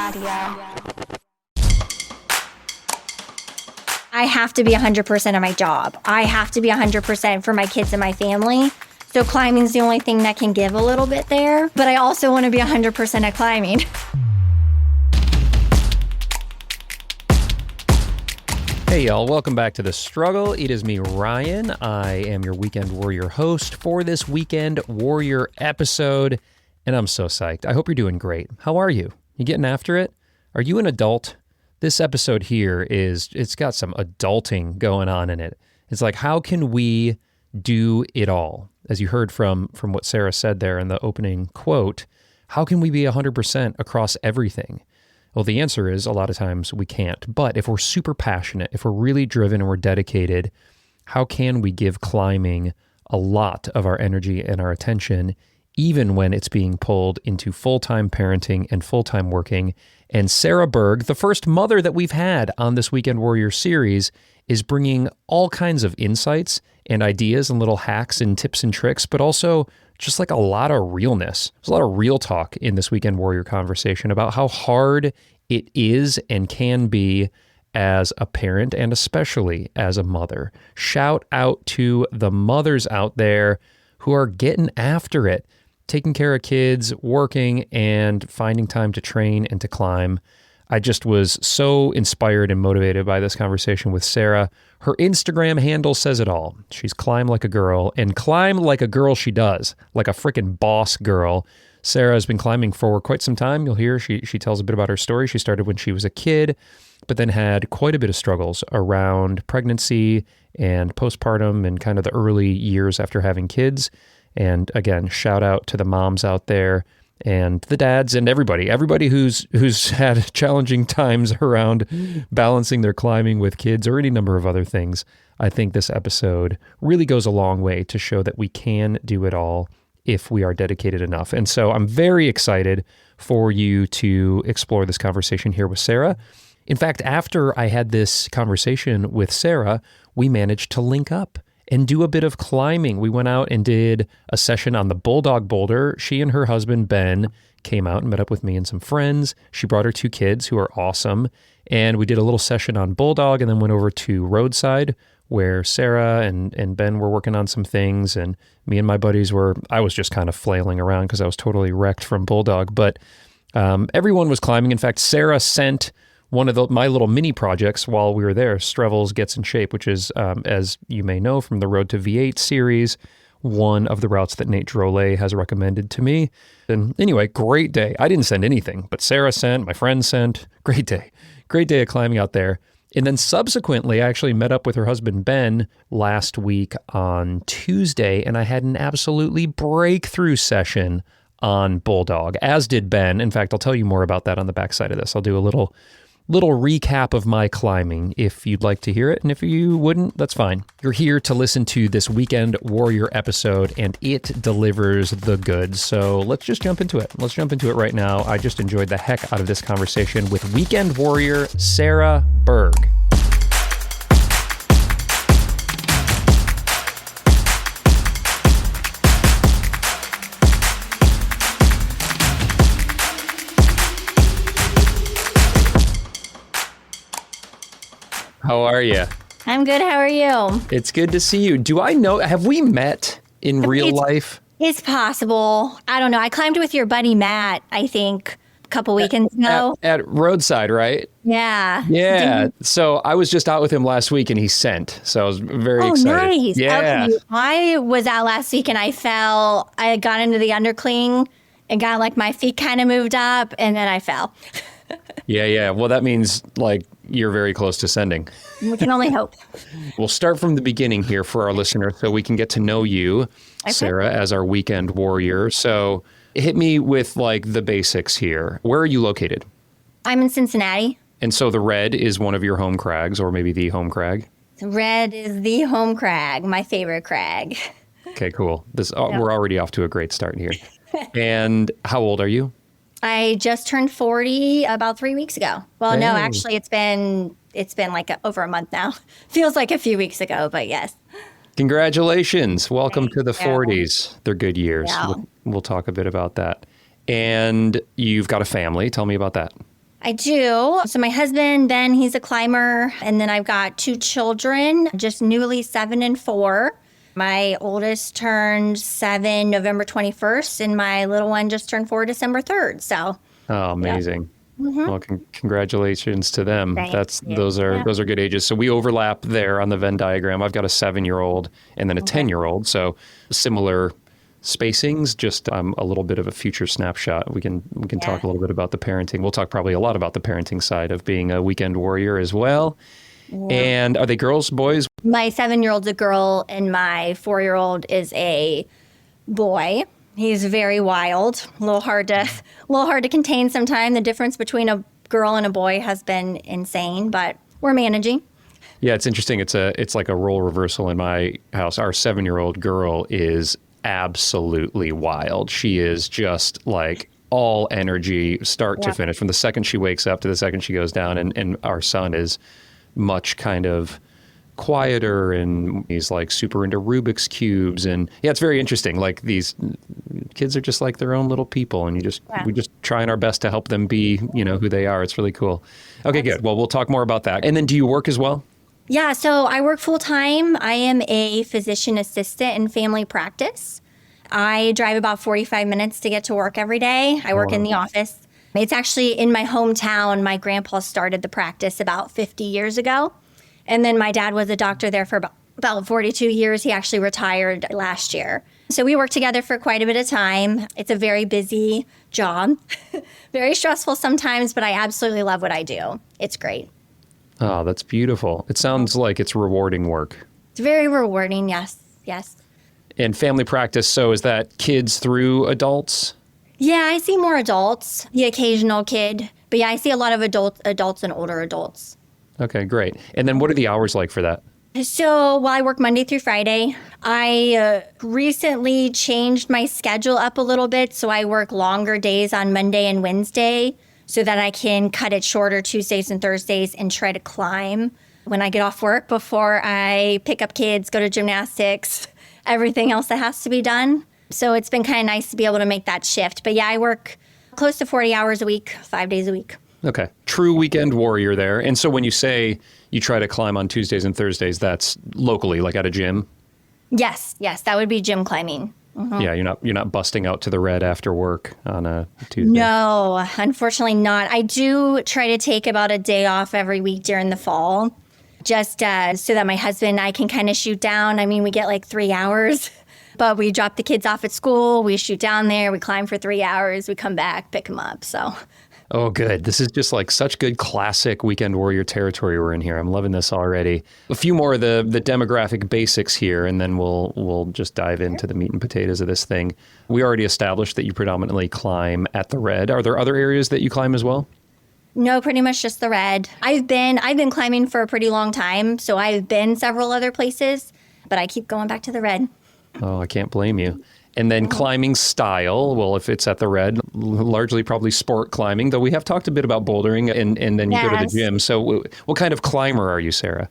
I have to be 100% of my job. I have to be 100% for my kids and my family. So climbing's the only thing that can give a little bit there. But I also want to be 100% at climbing. Hey y'all, welcome back to The Struggle. It is me, Ryan. I am your Weekend Warrior host for this Weekend Warrior episode, and I'm so psyched. I hope you're doing great. How are you? You getting after it? Are you an adult? This episode here it's got some adulting going on in it. It's like, how can we do it all? As you heard from what Sara said there in the opening quote, how can we be 100% across everything? Well, the answer is a lot of times we can't. But if we're super passionate, if we're really driven and we're dedicated, how can we give climbing a lot of our energy and our attention, even when it's being pulled into full-time parenting and full-time working? And Sara Berg, the first mother that we've had on this Weekend Warrior series, is bringing all kinds of insights and ideas and little hacks and tips and tricks, but also just like a lot of realness. There's a lot of real talk in this Weekend Warrior conversation about how hard it is and can be as a parent and especially as a mother. Shout out to the mothers out there who are getting after it, taking care of kids, working, and finding time to train and to climb. I just was so inspired and motivated by this conversation with Sara. Her Instagram handle says it all. She's climb like a girl, and climb like a girl she does, like a freaking boss girl. Sara has been climbing for quite some time. You'll hear she tells a bit about her story. She started when she was a kid, but then had quite a bit of struggles around pregnancy and postpartum and kind of the early years after having kids. And again, shout out to the moms out there and the dads and everybody who's had challenging times around balancing their climbing with kids or any number of other things. I think this episode really goes a long way to show that we can do it all if we are dedicated enough. And so I'm very excited for you to explore this conversation here with Sara. In fact, after I had this conversation with Sara, we managed to link up and do a bit of climbing. We went out and did a session on the Bulldog Boulder. She and her husband, Ben, came out and met up with me and some friends. She brought her 2 kids who are awesome. And we did a little session on Bulldog and then went over to Roadside where Sara and Ben were working on some things. And me and my buddies I was just kind of flailing around because I was totally wrecked from Bulldog. But everyone was climbing. In fact, Sara sent one of my little mini projects while we were there, Strevels Gets in Shape, which is, as you may know from the Road to V8 series, one of the routes that Nate Drolet has recommended to me. And anyway, great day. I didn't send anything, but Sara sent, my friend sent. Great day. Great day of climbing out there. And then subsequently, I actually met up with her husband, Ben, last week on Tuesday, and I had an absolutely breakthrough session on Bulldog, as did Ben. In fact, I'll tell you more about that on the backside of this. I'll do a little recap of my climbing if you'd like to hear it. And if you wouldn't, that's fine. You're here to listen to this Weekend Warrior episode, and it delivers the goods. So let's just jump into it. Let's jump into it right now. I just enjoyed the heck out of this conversation with Weekend Warrior Sara Berg. How are you? I'm good. How are you? It's good to see you. Have we met in real life? It's possible. I don't know. I climbed with your buddy, Matt, I think, a couple weekends ago. At Roadside, right? Yeah. Yeah. So I was just out with him last week and he sent. So I was very excited. Oh, nice. Yeah. Okay. I was out last week and I fell. I had gone into the undercling and got like my feet kind of moved up and then I fell. Yeah. Well, that means like you're very close to sending. We can only hope. We'll start from the beginning here for our listener so we can get to know you, okay, Sara, as our Weekend Warrior. So hit me with like the basics here. Where are you located? I'm in Cincinnati. And so the Red is one of your home crags, or maybe the home crag? The Red is the home crag, my favorite crag. Okay, cool. We're already off to a great start here. And how old are you? I just turned 40 about 3 weeks ago. Well, Hey. no, actually it's been like over a month now. Feels like a few weeks ago, but yes. Congratulations. Welcome Thank to the you. 40s. They're good years. Yeah. We'll talk a bit about that. And you've got a family. Tell me about that. I do. So my husband, Ben, he's a climber. And then I've got 2 children, just newly 7 and 4. My oldest turned 7 November 21st, and my little one just turned 4 December 3rd. So, Oh, amazing. Well, congratulations to them. Thank you. Those are good ages. So we overlap there on the Venn diagram. I've got a 7-year-old and then a 10-year-old. So similar spacings, just a little bit of a future snapshot. We can talk a little bit about the parenting. We'll talk probably a lot about the parenting side of being a weekend warrior as well. Yeah. And are they girls, boys? My 7-year-old's a girl, and my 4-year-old is a boy. He's very wild, a little hard to contain sometimes. The difference between a girl and a boy has been insane, but we're managing. Yeah, it's interesting. It's like a role reversal in my house. Our 7-year-old girl is absolutely wild. She is just like all energy, start to finish, from the second she wakes up to the second she goes down. And our son is much kind of quieter, and he's like super into Rubik's cubes. And yeah, it's very interesting. Like, these kids are just like their own little people, and we just trying our best to help them be, who they are. It's really cool. Okay, good. Well, we'll talk more about that. And then do you work as well? Yeah, so I work full time. I am a physician assistant in family practice. I drive about 45 minutes to get to work every day. I work in the office. It's actually in my hometown. My grandpa started the practice about 50 years ago. And then my dad was a doctor there for about 42 years. He actually retired last year. So we work together for quite a bit of time. It's a very busy job, very stressful sometimes, but I absolutely love what I do. It's great. Oh, that's beautiful. It sounds like it's rewarding work. It's very rewarding, yes. And family practice, so is that kids through adults? Yeah, I see more adults, the occasional kid. But yeah, I see a lot of adults and older adults. Okay, great. And then what are the hours like for that? So, I work Monday through Friday. I recently changed my schedule up a little bit, so I work longer days on Monday and Wednesday so that I can cut it shorter Tuesdays and Thursdays and try to climb when I get off work before I pick up kids, go to gymnastics, everything else that has to be done. So it's been kind of nice to be able to make that shift. But yeah, I work close to 40 hours a week, 5 days a week. Okay. True weekend warrior there. And so when you say you try to climb on Tuesdays and Thursdays, that's locally, like at a gym? Yes. That would be gym climbing. Mm-hmm. Yeah, you're not busting out to the red after work on a Tuesday. No, unfortunately not. I do try to take about a day off every week during the fall, just so that my husband and I can kind of shoot down. I mean, we get like 3 hours, but we drop the kids off at school, we shoot down there, we climb for 3 hours, we come back, pick them up. So. Oh, good. This is just like such good classic weekend warrior territory we're in here. I'm loving this already. A few more of the demographic basics here, and then we'll just dive into the meat and potatoes of this thing. We already established that you predominantly climb at the red. Are there other areas that you climb as well? No, pretty much just the red. I've been climbing for a pretty long time, so I've been several other places, but I keep going back to the red. Oh, I can't blame you. And then climbing style, well, if it's at the red, largely probably sport climbing, though we have talked a bit about bouldering, and then you go to the gym. So what kind of climber are you, Sara?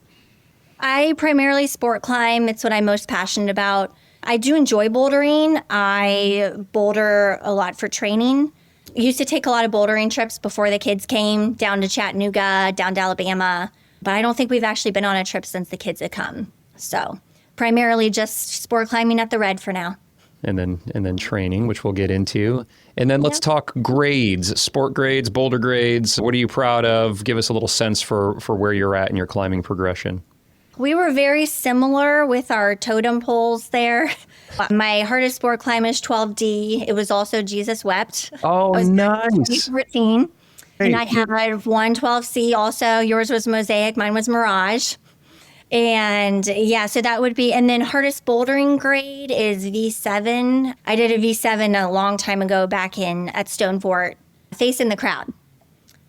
I primarily sport climb. It's what I'm most passionate about. I do enjoy bouldering. I boulder a lot for training. I used to take a lot of bouldering trips before the kids came, down to Chattanooga, down to Alabama. But I don't think we've actually been on a trip since the kids have come. So primarily just sport climbing at the red for now. And then training, which we'll get into. And then let's talk grades, sport grades, boulder grades. What are you proud of? Give us a little sense for where you're at in your climbing progression. We were very similar with our totem poles there. My hardest sport climb is 12D. It was also Jesus Wept. Oh, nice. Routine. And I have 112C also. Yours was Mosaic. Mine was Mirage. And yeah, so that would be, and then hardest bouldering grade is V7. I did a V7 a long time ago back at Stone Fort, facing the crowd.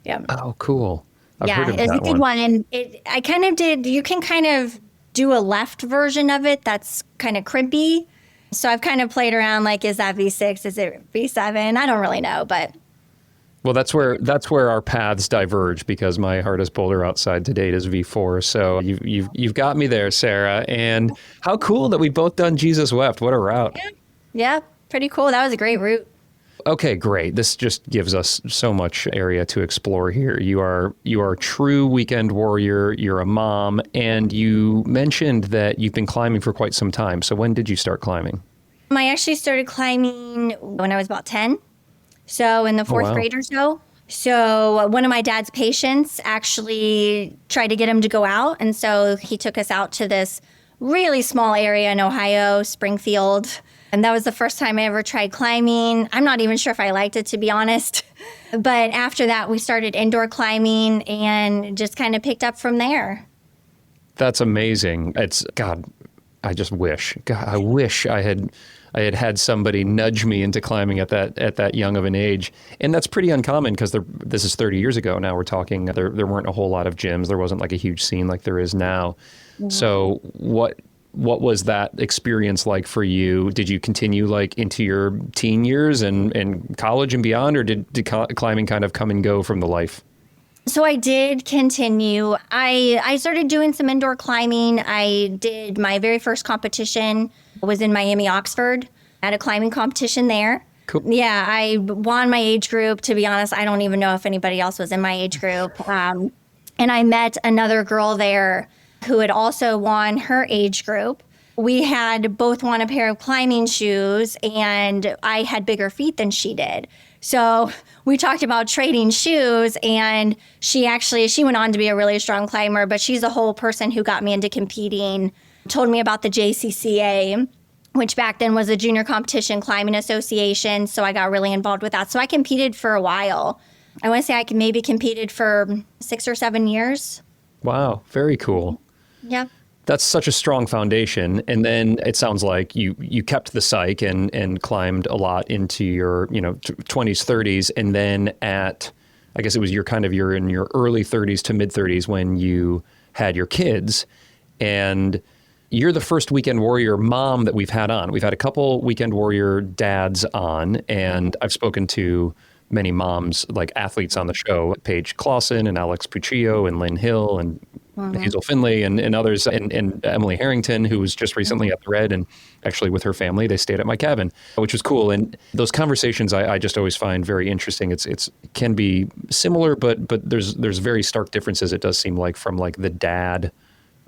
Yeah. Oh, cool. I've heard of it's that a good one. And I kind of did, you can kind of do a left version of it that's kind of crimpy. So I've kind of played around like, is that V6? Is it V7? I don't really know, but. Well, that's where our paths diverge, because my hardest boulder outside to date is V4. So you've got me there, Sara. And how cool that we've both done Jesus Wept. What a route. Yeah, pretty cool. That was a great route. Okay, great. This just gives us so much area to explore here. You are a true weekend warrior. You're a mom, and you mentioned that you've been climbing for quite some time. So when did you start climbing? I actually started climbing when I was about 10. So in the fourth wow. grade or so. So one of my dad's patients actually tried to get him to go out. And so he took us out to this really small area in Ohio, Springfield. And that was the first time I ever tried climbing. I'm not even sure if I liked it, to be honest. But after that, we started indoor climbing and just kind of picked up from there. That's amazing. God, I just wish. God, I wish I had somebody nudge me into climbing at that young of an age. And that's pretty uncommon because this is 30 years ago now. We're talking, there weren't a whole lot of gyms. There wasn't like a huge scene like there is now. Mm-hmm. So what was that experience like for you? Did you continue like into your teen years and college and beyond, or did climbing kind of come and go from the life? So I did continue. I started doing some indoor climbing. I did my very first competition was in Miami, Oxford, at a climbing competition there. Cool. Yeah, I won my age group. To be honest, I don't even know if anybody else was in my age group. And I met another girl there who had also won her age group. We had both won a pair of climbing shoes, and I had bigger feet than she did. So we talked about trading shoes, and she went on to be a really strong climber, but she's the whole person who got me into competing, told me about the JCCA, which back then was a junior competition climbing association. So I got really involved with that. So I competed for a while. I want to say I maybe competed for 6 or 7 years. Wow. Very cool. Yeah. That's such a strong foundation. And then it sounds like you kept the psych and climbed a lot into your 20s, 30s. And then I guess it was you're in your early 30s to mid 30s when you had your kids. And you're the first weekend warrior mom that we've had on. We've had a couple weekend warrior dads on, and I've spoken to many moms, like athletes on the show, Paige Clausen and Alex Puccio and Lynn Hill and Hazel Finley and others, and Emily Harrington, who was just recently at the Red, and actually with her family, they stayed at my cabin, which was cool. And those conversations I just always find very interesting. It can be similar, but there's very stark differences, it does seem like, from like the dad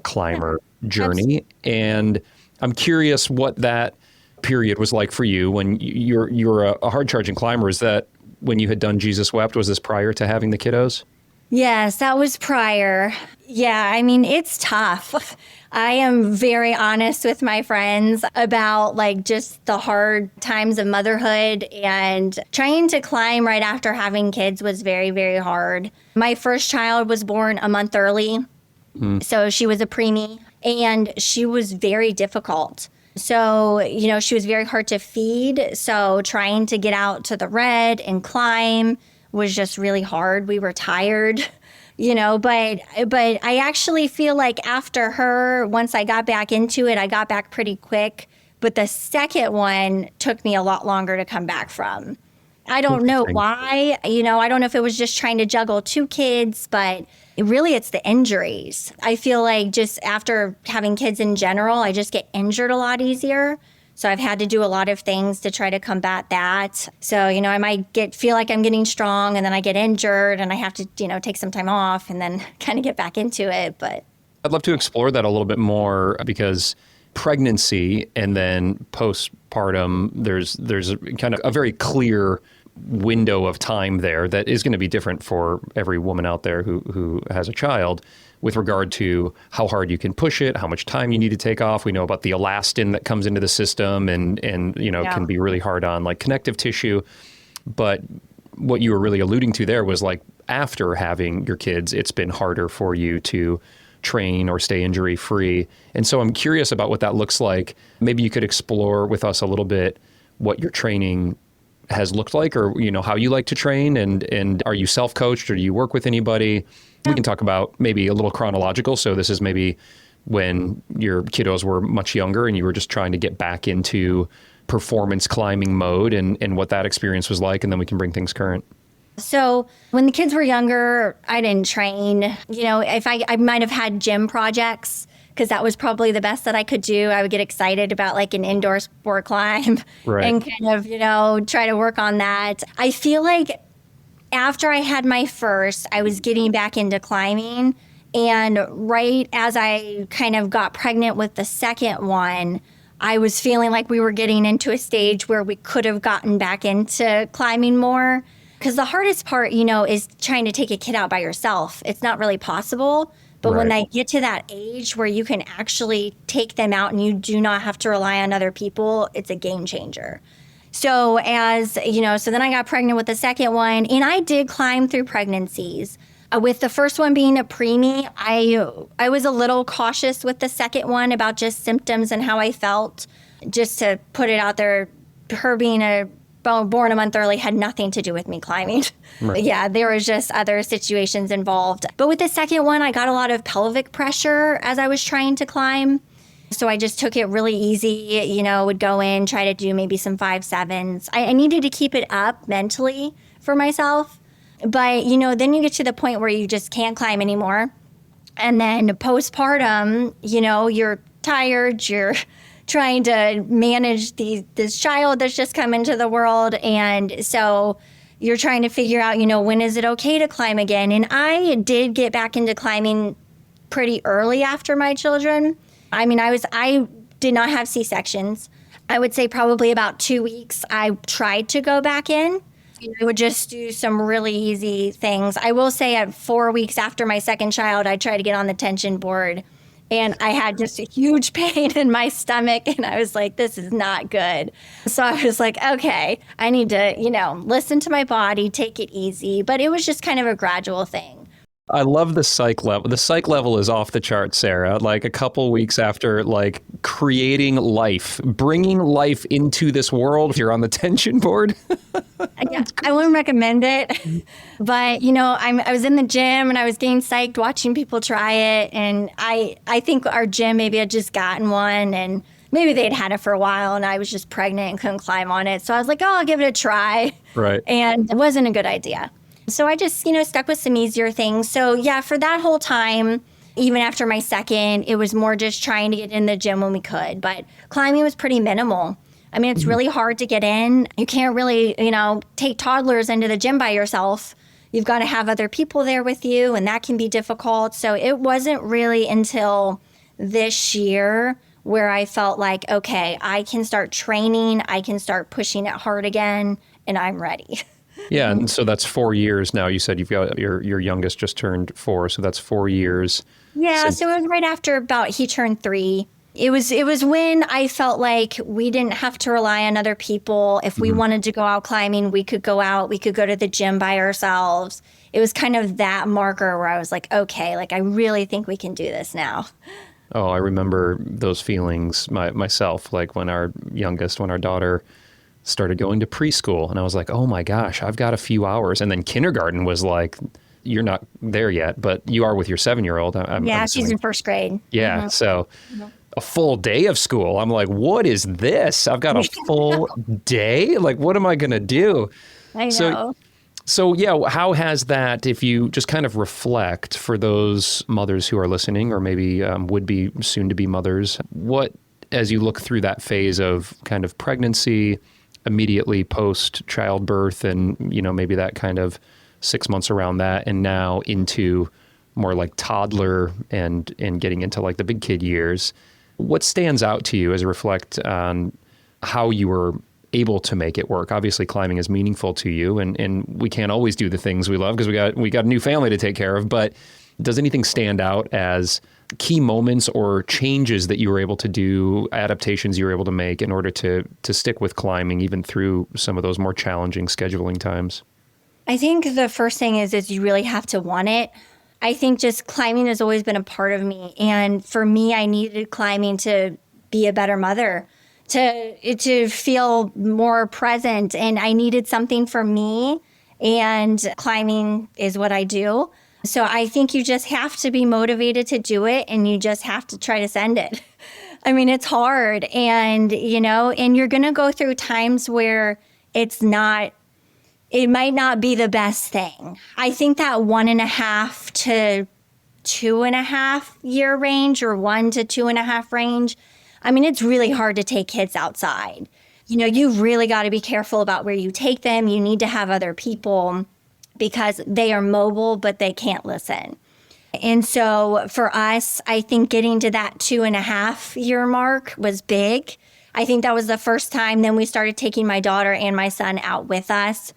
climber journey. And I'm curious what that period was like for you when you're a hard charging climber. Is that when you had done Jesus Wept? Was this prior to having the kiddos? Yes, that was prior. Yeah, I mean, it's tough. I am very honest with my friends about like just the hard times of motherhood, and trying to climb right after having kids was very, very hard. My first child was born a month early. So she was a preemie, and she was very difficult. So, she was very hard to feed. So trying to get out to the Red and climb was just really hard. We were tired, but I actually feel like after her, once I got back into it, I got back pretty quick. But the second one took me a lot longer to come back from. I don't know why. I don't know if it was just trying to juggle 2 kids, but it's the injuries. I feel like just after having kids in general, I just get injured a lot easier. So I've had to do a lot of things to try to combat that. So, I might feel like I'm getting strong, and then I get injured and I have to, take some time off and then kind of get back into it. But I'd love to explore that a little bit more, because pregnancy and then postpartum, there's kind of a very clear window of time there that is going to be different for every woman out there who has a child, with regard to how hard you can push it, how much time you need to take off. We know about the elastin that comes into the system and can be really hard on like connective tissue. But what you were really alluding to there was like after having your kids, it's been harder for you to train or stay injury free. And so I'm curious about what that looks like. Maybe you could explore with us a little bit what your training has looked like, or how you like to train, and are you self-coached, or do you work with anybody? We can talk about maybe a little chronological. So this is maybe when your kiddos were much younger and you were just trying to get back into performance climbing mode, and what that experience was like, and then we can bring things current. So when the kids were younger, I didn't train. If I might have had gym projects, because that was probably the best that I could do. I would get excited about like an indoor sport climb Right. and kind of, try to work on that. I feel like after I had my first, I was getting back into climbing. And right as I kind of got pregnant with the second one, I was feeling like we were getting into a stage where we could have gotten back into climbing more. Because the hardest part, is trying to take a kid out by yourself. It's not really possible. But when Right. they get to that age where you can actually take them out and you do not have to rely on other people, it's a game changer. So so then I got pregnant with the second one, and I did climb through pregnancies. With the first one being a preemie, I was a little cautious with the second one about just symptoms and how I felt. Just to put it out there, her being born a month early had nothing to do with me climbing. Right. Yeah, there was just other situations involved. But with the second one, I got a lot of pelvic pressure as I was trying to climb. So I just took it really easy, would go in, try to do maybe some 5-7s. I needed to keep it up mentally for myself. But, then you get to the point where you just can't climb anymore. And then postpartum, you're tired, you're trying to manage this child that's just come into the world. And so you're trying to figure out, when is it okay to climb again? And I did get back into climbing pretty early after my children. I mean, I did not have C-sections. I would say probably about 2 weeks, I tried to go back in. I would just do some really easy things. I will say at 4 weeks after my second child, I tried to get on the tension board. And I had just a huge pain in my stomach. And I was like, this is not good. So I was like, okay, I need to, listen to my body, take it easy. But it was just kind of a gradual thing. I love the psych level. The psych level is off the chart, Sarah. Like a couple weeks after like creating life, bringing life into this world, you're on the tension board. Yeah, I wouldn't recommend it. But, I was in the gym and I was getting psyched watching people try it. And I think our gym maybe had just gotten one and maybe they'd had it for a while and I was just pregnant and couldn't climb on it. So I was like, oh, I'll give it a try. Right. And it wasn't a good idea. So I just, stuck with some easier things. So yeah, for that whole time, even after my second, it was more just trying to get in the gym when we could. But climbing was pretty minimal. I mean, it's really hard to get in. You can't really, take toddlers into the gym by yourself. You've got to have other people there with you, and that can be difficult. So it wasn't really until this year where I felt like, okay, I can start training, I can start pushing it hard again, and I'm ready. Yeah, and so that's 4 years now. You said you've got your youngest just turned 4, so that's 4 years. Yeah, so it was right after he turned 3. It was when I felt like we didn't have to rely on other people. If we wanted to go out climbing, we could go out. We could go to the gym by ourselves. It was kind of that marker where I was like, okay, like I really think we can do this now. Oh, I remember those feelings myself, like when our daughter started going to preschool, and I was like, oh my gosh, I've got a few hours. And then kindergarten was like, you're not there yet, but you are with your 7-year-old. Yeah, she's in first grade. Yeah, so a full day of school. I'm like, what is this? I've got a full day? Like, what am I going to do? I know. So yeah, how has that, if you just kind of reflect for those mothers who are listening or maybe would be soon to be mothers, what, as you look through that phase of kind of pregnancy, immediately post childbirth and, maybe that kind of 6 months around that and now into more like toddler and getting into like the big kid years, what stands out to you as you reflect on how you were able to make it work? Obviously climbing is meaningful to you and we can't always do the things we love because we got a new family to take care of, but does anything stand out as key moments or changes that you were able to do, adaptations you were able to make in order to stick with climbing even through some of those more challenging scheduling times? I think the first thing is you really have to want it. I think just climbing has always been a part of me. And for me, I needed climbing to be a better mother, to feel more present. And I needed something for me. And climbing is what I do. So I think you just have to be motivated to do it and you just have to try to send it. I mean, it's hard and, and you're going to go through times where it might not be the best thing. I think that 1.5 to 2.5 year range or 1 to 2.5 range, I mean, it's really hard to take kids outside. You've really got to be careful about where you take them. You need to have other people because they are mobile, but they can't listen. And so for us, I think getting to that 2.5 year mark was big. I think that was the first time. Then we started taking my daughter and my son out with us.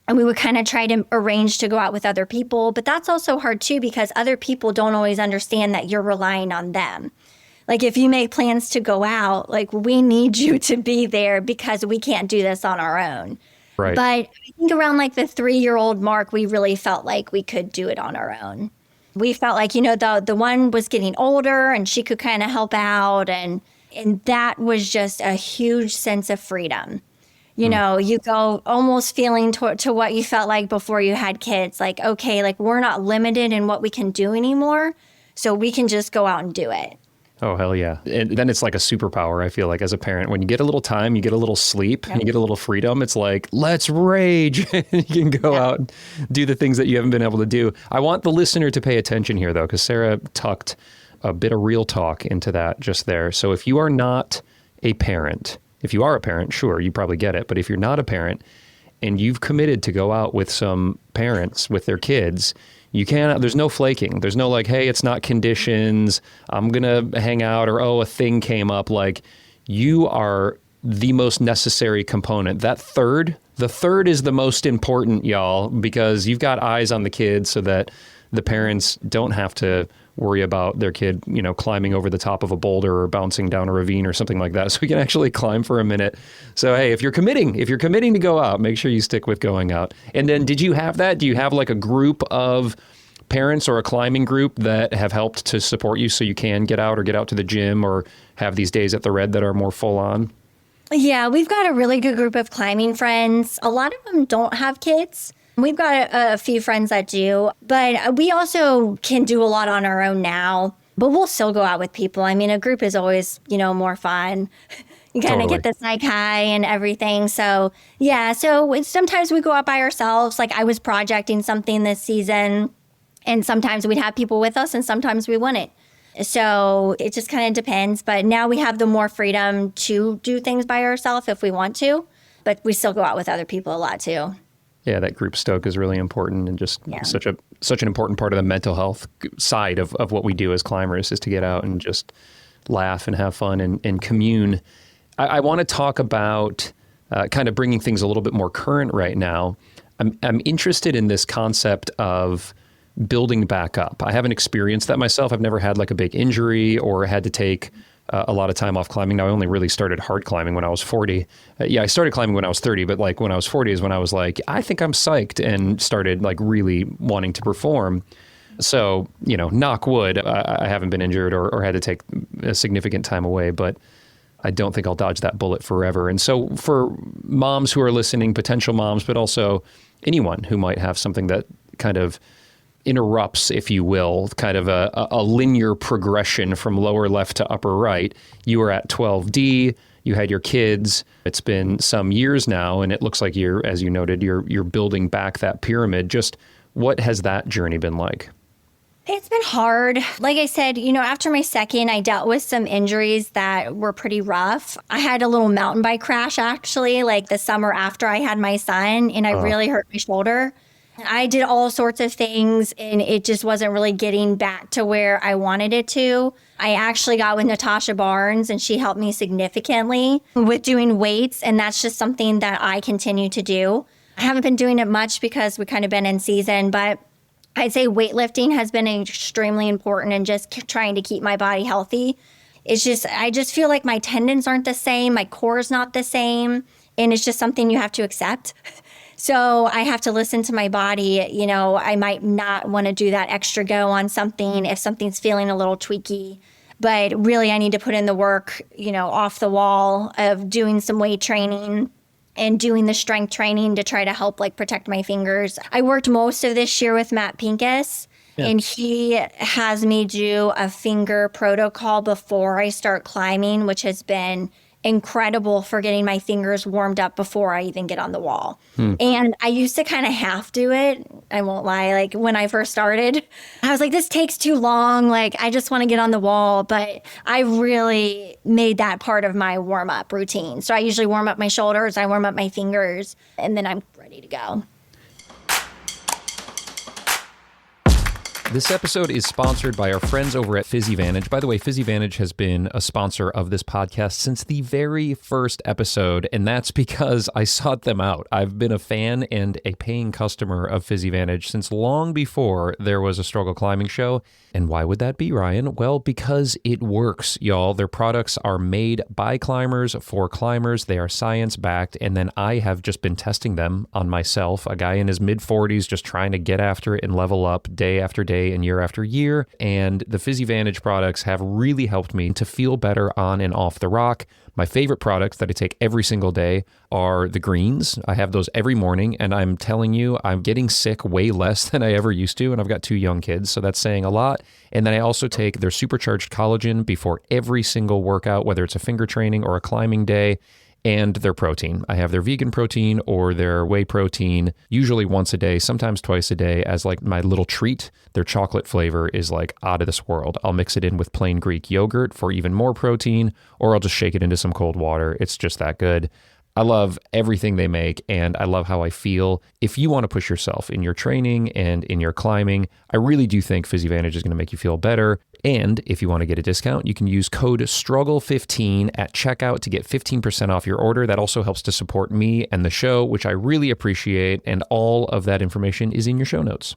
And we would kind of try to arrange to go out with other people. But that's also hard too, because other people don't always understand that you're relying on them. Like if you make plans to go out, like we need you to be there because we can't do this on our own. Right. But I think around like the 3-year-old mark, we really felt like we could do it on our own. We felt like, the one was getting older and she could kind of help out. And that was just a huge sense of freedom. You go almost feeling to what you felt like before you had kids. Like, okay, like we're not limited in what we can do anymore. So we can just go out and do it. Oh, hell yeah. And then it's like a superpower, I feel like, as a parent. When you get a little time, you get a little sleep, and you get a little freedom, it's like, let's rage. You can go out and do the things that you haven't been able to do. I want the listener to pay attention here, though, because Sara tucked a bit of real talk into that just there. So if you are not a parent, if you are a parent, sure, you probably get it. But if you're not a parent and you've committed to go out with some parents with their kids, you can't, there's no flaking. There's no like, hey, it's not conditions, I'm going to hang out, or, oh, a thing came up. Like, you are the most necessary component. The third is the most important, y'all, because you've got eyes on the kids so that the parents don't have to worry about their kid, climbing over the top of a boulder or bouncing down a ravine or something like that. So we can actually climb for a minute. So, hey, if you're committing to go out, make sure you stick with going out. And then did you have that? Do you have like a group of parents or a climbing group that have helped to support you so you can get out to the gym or have these days at the Red that are more full on? Yeah, we've got a really good group of climbing friends. A lot of them don't have kids. We've got a few friends that do, but we also can do a lot on our own now, but we'll still go out with people. I mean, a group is always, more fun. You kind of get the psych high and everything. So, yeah, so sometimes we go out by ourselves. Like I was projecting something this season, and sometimes we'd have people with us and sometimes we wouldn't. So it just kind of depends. But now we have the more freedom to do things by ourselves if we want to, but we still go out with other people a lot too. Yeah, that group stoke is really important, and just such an important part of the mental health side of what we do as climbers is to get out and just laugh and have fun and commune. I want to talk about kind of bringing things a little bit more current right now. I'm interested in this concept of building back up. I haven't experienced that myself. I've never had like a big injury or had to take a lot of time off climbing. Now, I only really started hard climbing when I was 40. I started climbing when I was 30, but like when I was 40 is when I was like, I think I'm psyched, and started like really wanting to perform. So, knock wood, I haven't been injured or had to take a significant time away, but I don't think I'll dodge that bullet forever. And so for moms who are listening, potential moms, but also anyone who might have something that kind of interrupts, if you will, kind of a linear progression from lower left to upper right. You were at 12D, you had your kids. It's been some years now, and it looks like as you noted, you're building back that pyramid. Just what has that journey been like? It's been hard. Like I said, after my second, I dealt with some injuries that were pretty rough. I had a little mountain bike crash, actually, like the summer after I had my son, and I really hurt my shoulder. I did all sorts of things, and it just wasn't really getting back to where I wanted it to. I actually got with Natasha Barnes, and she helped me significantly with doing weights, and that's just something that I continue to do. I haven't been doing it much because we've kind of been in season, but I'd say weightlifting has been extremely important, and just trying to keep my body healthy. I just feel like my tendons aren't the same, my core is not the same, and it's just something you have to accept. So I have to listen to my body. I might not want to do that extra go on something if something's feeling a little tweaky. But really, I need to put in the work, off the wall of doing some weight training and doing the strength training to try to help protect my fingers. I worked most of this year with Matt Pincus, and he has me do a finger protocol before I start climbing, which has been incredible for getting my fingers warmed up before I even get on the wall. And I used to kind of have to do it. I won't lie. Like when I first started, I was like, this takes too long. Like I just want to get on the wall. But I really made that part of my warm up routine. So I usually warm up my shoulders, I warm up my fingers, and then I'm ready to go. This episode is sponsored by our friends over at PhysiVantage. By the way, PhysiVantage has been a sponsor of this podcast since the very first episode, and that's because I sought them out. I've been a fan and a paying customer of PhysiVantage since long before there was a Struggle Climbing show. And why would that be, Ryan? Well, because it works, y'all. Their products are made by climbers for climbers. They are science-backed, and then I have just been testing them on myself, a guy in his mid-40s just trying to get after it and level up day after day and year after year. And the PhysiVantage products have really helped me to feel better on and off the rock. My favorite products that I take every single day are the greens. I have those every morning, and I'm telling you, I'm getting sick way less than I ever used to, and I've got 2 young kids, so that's saying a lot. And then I also take their supercharged collagen before every single workout, whether it's a finger training or a climbing day, and their protein. I have their vegan protein or their whey protein, usually once a day, sometimes twice a day as like my little treat. Their chocolate flavor is like out of this world. I'll mix it in with plain Greek yogurt for even more protein, or I'll just shake it into some cold water. It's just that good. I love everything they make, and I love how I feel. If you want to push yourself in your training and in your climbing, I really do think PhysiVantage is going to make you feel better. And if you want to get a discount, you can use code STRUGGLE15 at checkout to get 15% off your order. That also helps to support me and the show, which I really appreciate, and all of that information is in your show notes.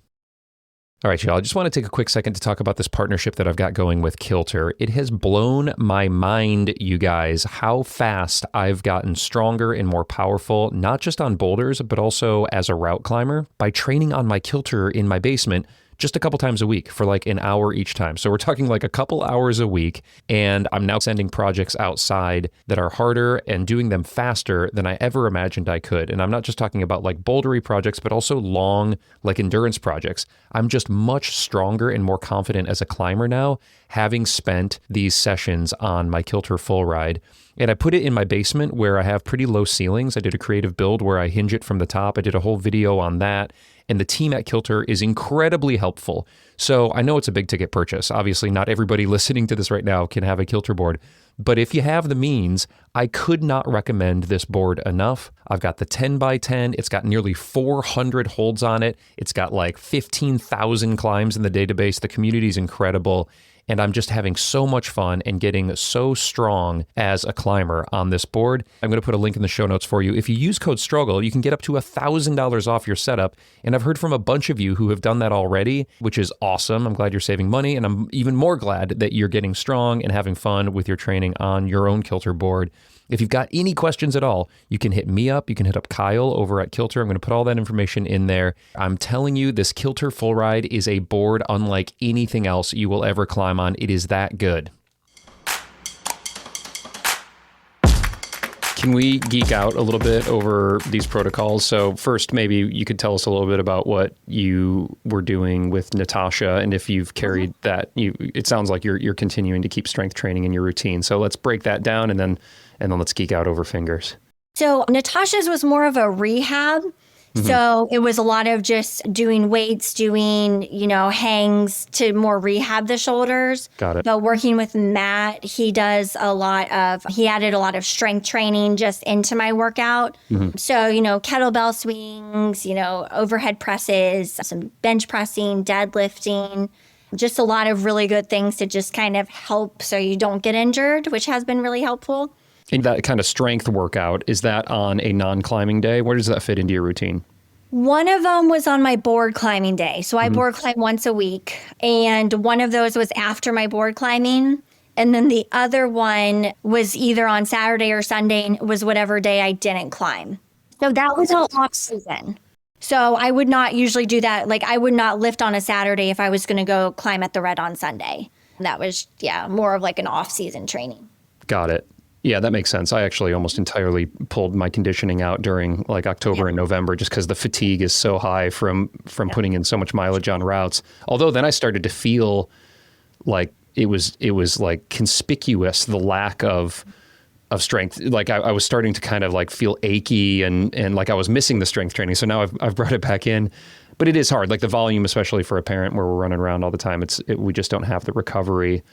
All right, y'all, I just want to take a quick second to talk about this partnership that I've got going with Kilter. It has blown my mind, you guys, how fast I've gotten stronger and more powerful, not just on boulders, but also as a route climber by training on my Kilter in my basement just a couple times a week for like an hour each time. So we're talking like a couple hours a week, and I'm now sending projects outside that are harder and doing them faster than I ever imagined I could. And I'm not just talking about like bouldery projects, but also long, like endurance projects. I'm just much stronger and more confident as a climber now, having spent these sessions on my Kilter full ride. And I put it in my basement where I have pretty low ceilings. I did a creative build where I hinge it from the top. I did a whole video on that. And the team at Kilter is incredibly helpful. So I know it's a big ticket purchase. Obviously, not everybody listening to this right now can have a Kilter board. But if you have the means, I could not recommend this board enough. I've got the 10x10. It's got nearly 400 holds on it. It's got like 15,000 climbs in the database. The community is incredible. And I'm just having so much fun and getting so strong as a climber on this board. I'm going to put a link in the show notes for you. If you use code STRUGGLE, you can get up to $1,000 off your setup. And I've heard from a bunch of you who have done that already, which is awesome. I'm glad you're saving money. And I'm even more glad that you're getting strong and having fun with your training on your own Kilter board. If you've got any questions at all, you can hit me up. You can hit up Kyle over at Kilter. I'm going to put all that information in there. I'm telling you, this Kilter full ride is a board unlike anything else you will ever climb on. It is that good. Can we geek out a little bit over these protocols? So first, maybe you could tell us a little bit about what you were doing with Natasha, and if you've carried that. It sounds like you're continuing to keep strength training in your routine. So let's break that down, and then let's geek out over fingers. So Natasha's was more of a rehab. So it was a lot of just doing weights, doing, hangs to more rehab the shoulders. Got it. But working with Matt, he added a lot of strength training just into my workout. So, kettlebell swings, overhead presses, some bench pressing, deadlifting, just a lot of really good things to just kind of help so you don't get injured, which has been really helpful. And that kind of strength workout, is that on a non-climbing day? Where does that fit into your routine? One of them was on my board climbing day. So I board climb once a week. And one of those was after my board climbing. And then the other one was either on Saturday or Sunday, and it was whatever day I didn't climb. So that was all off season. So I would not usually do that. Like I would not lift on a Saturday if I was going to go climb at the Red on Sunday. That was, more of like an off season training. Got it. Yeah, that makes sense. I actually almost entirely pulled my conditioning out during like October and November just because the fatigue is so high from putting in so much mileage on routes. Although then I started to feel like it was like conspicuous, the lack of of strength. Like I was starting to kind of like feel achy and like I was missing the strength training. So now I've brought it back in, but it is hard. Like the volume, especially for a parent where we're running around all the time, we just don't have the recovery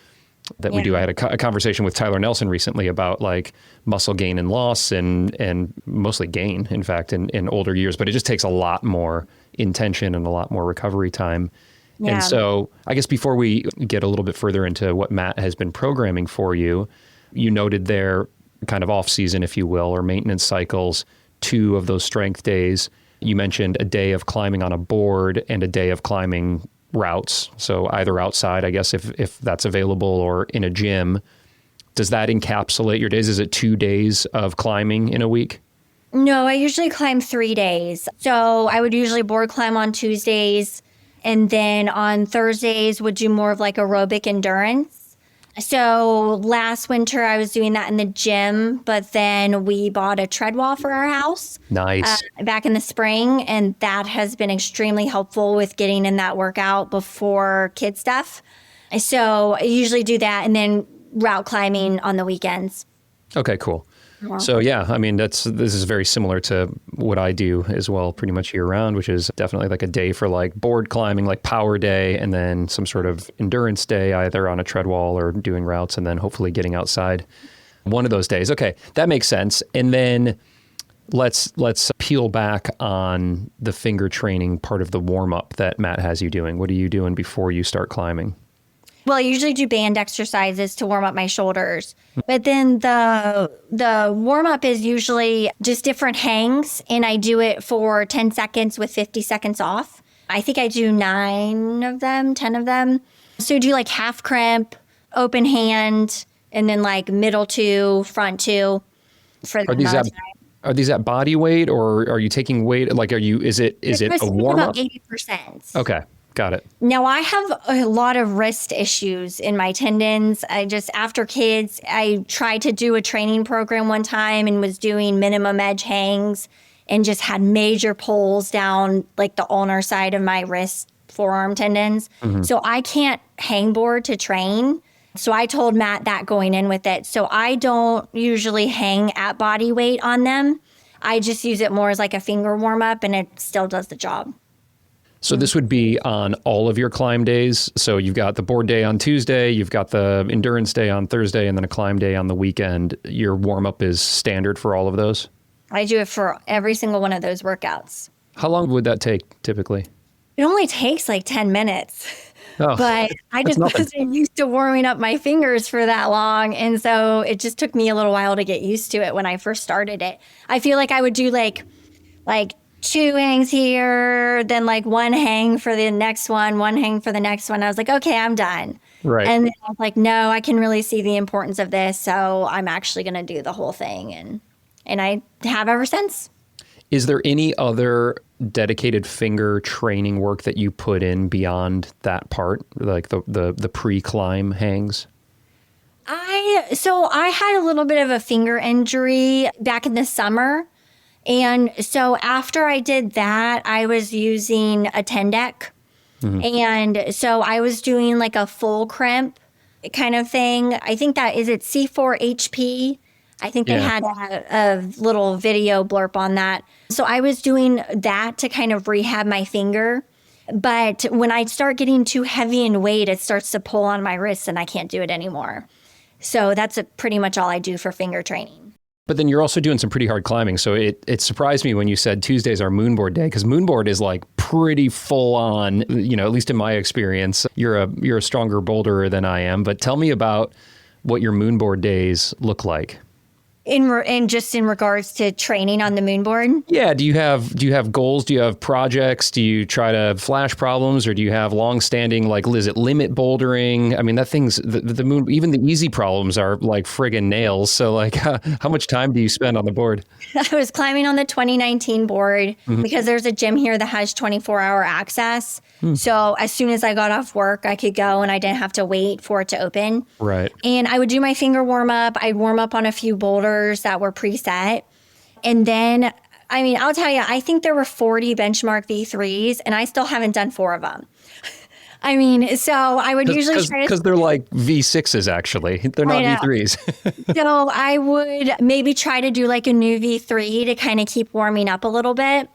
that we do. I had a conversation with Tyler Nelson recently about like muscle gain and loss and mostly gain, in fact, in older years, but it just takes a lot more intention and a lot more recovery time. Yeah. And so I guess before we get a little bit further into what Matt has been programming for you, you noted there kind of off season, if you will, or maintenance cycles, 2 of those strength days. You mentioned a day of climbing on a board and a day of climbing routes. So either outside, I guess, if that's available, or in a gym. Does that encapsulate your days? Is it 2 days of climbing in a week? No, I usually climb 3 days. So I would usually board climb on Tuesdays, and then on Thursdays would do more of like aerobic endurance. So last winter I was doing that in the gym, but then we bought a tread wall for our house. Nice. Back in the spring, and that has been extremely helpful with getting in that workout before kid stuff. So I usually do that, and then route climbing on the weekends. Okay, cool. So yeah, I mean, this is very similar to what I do as well, pretty much year round, which is definitely like a day for like board climbing, like power day, and then some sort of endurance day, either on a tread wall or doing routes, and then hopefully getting outside one of those days. Okay, that makes sense. And then let's peel back on the finger training part of the warm up that Matt has you doing. What are you doing before you start climbing? Well, I usually do band exercises to warm up my shoulders. But then the warm up is usually just different hangs, and I do it for 10 seconds with 50 seconds off. I think I do 9 of them, 10 of them. So I do like half crimp, open hand, and then like middle 2, front 2 for the amount of time. Are these at body weight, or are you taking weight? Like, is it a warm up? About 80%. Okay. Got it. Now, I have a lot of wrist issues in my tendons. After kids, I tried to do a training program one time and was doing minimum edge hangs and just had major pulls down like the ulnar side of my wrist forearm tendons. Mm-hmm. So I can't hang board to train. So I told Matt that going in with it. So I don't usually hang at body weight on them. I just use it more as like a finger warm up, and it still does the job. So this would be on all of your climb days. So you've got the board day on Tuesday, you've got the endurance day on Thursday, and then a climb day on the weekend. Your warm up is standard for all of those? I do it for every single one of those workouts. How long would that take typically? It only takes like 10 minutes. Oh, but I just wasn't used to warming up my fingers for that long. And so it just took me a little while to get used to it when I first started it. I feel like I would do like 2 hangs here, then like 1 hang for the next one, 1 hang for the next one. I was like, okay, I'm done. Right. And then I was like, no, I can really see the importance of this. So I'm actually going to do the whole thing. And I have ever since. Is there any other dedicated finger training work that you put in beyond that part, like the pre-climb hangs? So I had a little bit of a finger injury back in the summer. And so after I did that, I was using a Tendec. Mm-hmm. And so I was doing like a full crimp kind of thing. I think that is it C4HP. I think they had a little video blurb on that. So I was doing that to kind of rehab my finger. But when I start getting too heavy in weight, it starts to pull on my wrists and I can't do it anymore. So that's pretty much all I do for finger training. But then you're also doing some pretty hard climbing. So it surprised me when you said Tuesdays are moonboard day, because moonboard is like pretty full on, at least in my experience. You're a stronger boulderer than I am. But tell me about what your moonboard days look like. In just in regards to training on the moonboard? Yeah. Do you have goals? Do you have projects? Do you try to flash problems, or do you have long-standing, like, is it limit bouldering? I mean, that thing's the moon. Even the easy problems are like friggin' nails. So, like, how much time do you spend on the board? I was climbing on the 2019 board because there's a gym here that has 24-hour access. So as soon as I got off work, I could go and I didn't have to wait for it to open. Right. And I would do my finger warm up. I'd warm up on a few boulders that were preset. And then, I mean, I'll tell you, I think there were 40 benchmark V3s and I still haven't done 4 of them. I mean, so I would usually try to... Because they're like V6s, actually. They're not V3s. So I would maybe try to do like a new V3 to kind of keep warming up a little bit.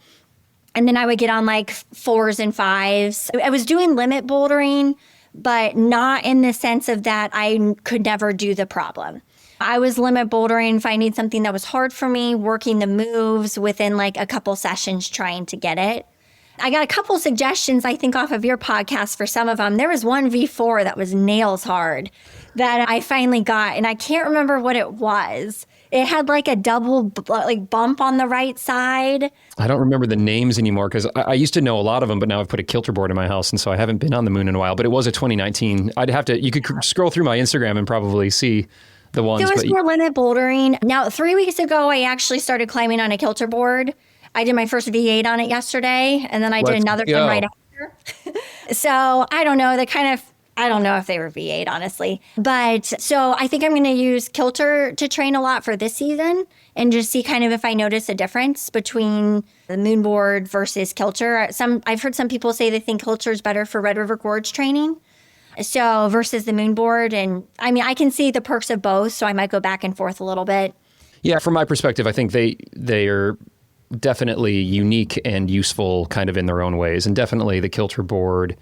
And then I would get on like 4s and 5s. I was doing limit bouldering, but not in the sense of that I could never do the problem. I was limit bouldering, finding something that was hard for me, working the moves within like a couple sessions, trying to get it. I got a couple suggestions, I think, off of your podcast for some of them. There was one V4 that was nails hard that I finally got, and I can't remember what it was. It had like a double bump on the right side. I don't remember the names anymore because I used to know a lot of them, but now I've put a Kilter board in my house, and so I haven't been on the moon in a while. But it was a 2019. You could scroll through my Instagram and probably see the ones. There was more limit bouldering. Now, 3 weeks ago, I actually started climbing on a Kilter board. I did my first V8 on it yesterday, and then I did another one right after. So I don't know. I don't know if they were V8, honestly. But so I think I'm going to use Kilter to train a lot for this season and just see kind of if I notice a difference between the moon board versus Kilter. I've heard some people say they think Kilter is better for Red River Gorge training. So versus the moon board. And I mean, I can see the perks of both, so I might go back and forth a little bit. Yeah, from my perspective, I think they are definitely unique and useful kind of in their own ways. And definitely the Kilter board